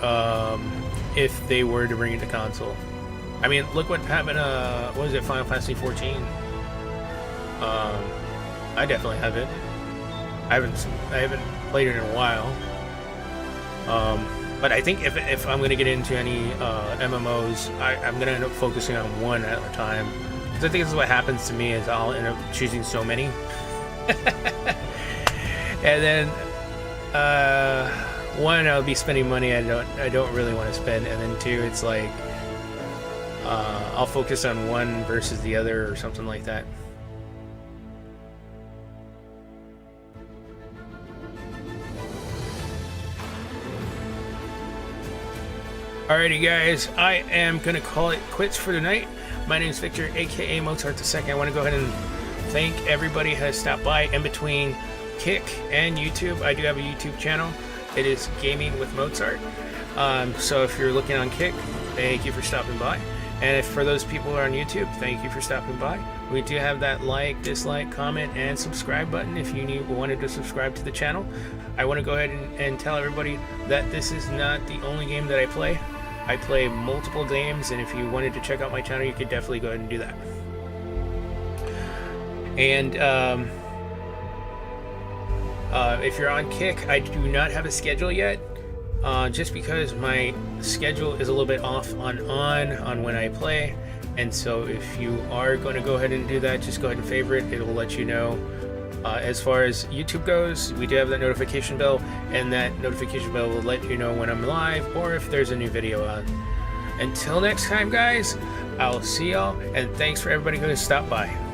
if they were to bring it to console. I mean, look what happened. What was it? Final Fantasy 14. I definitely have it. I haven't played it in a while. But I think if I'm gonna get into any MMOs, I'm gonna end up focusing on one at a time. Because I think this is what happens to me is I'll end up choosing so many, and then one, I'll be spending money I don't really want to spend, and then two, it's like I'll focus on one versus the other or something like that. Alrighty guys, I am gonna call it quits for tonight. My name is Victor, aka Mozart II. I want to go ahead and thank everybody who has stopped by. In between Kick and YouTube, I do have a YouTube channel. It is Gaming with Mozart. So if you're looking on Kick, thank you for stopping by. And if for those people who are on YouTube, thank you for stopping by. We do have that like, dislike, comment, and subscribe button if you wanted to subscribe to the channel. I want to go ahead and tell everybody that this is not the only game that I play. I play multiple games, and if you wanted to check out my channel, you could definitely go ahead and do that. And if you're on Kick, I do not have a schedule yet, just because my schedule is a little bit off on when I play. And so if you are going to go ahead and do that, just go ahead and favorite. It will let you know. As far as YouTube goes, we do have that notification bell, and that notification bell will let you know when I'm live or if there's a new video out. Until next time, guys, I'll see y'all, and thanks for everybody who has stopped by.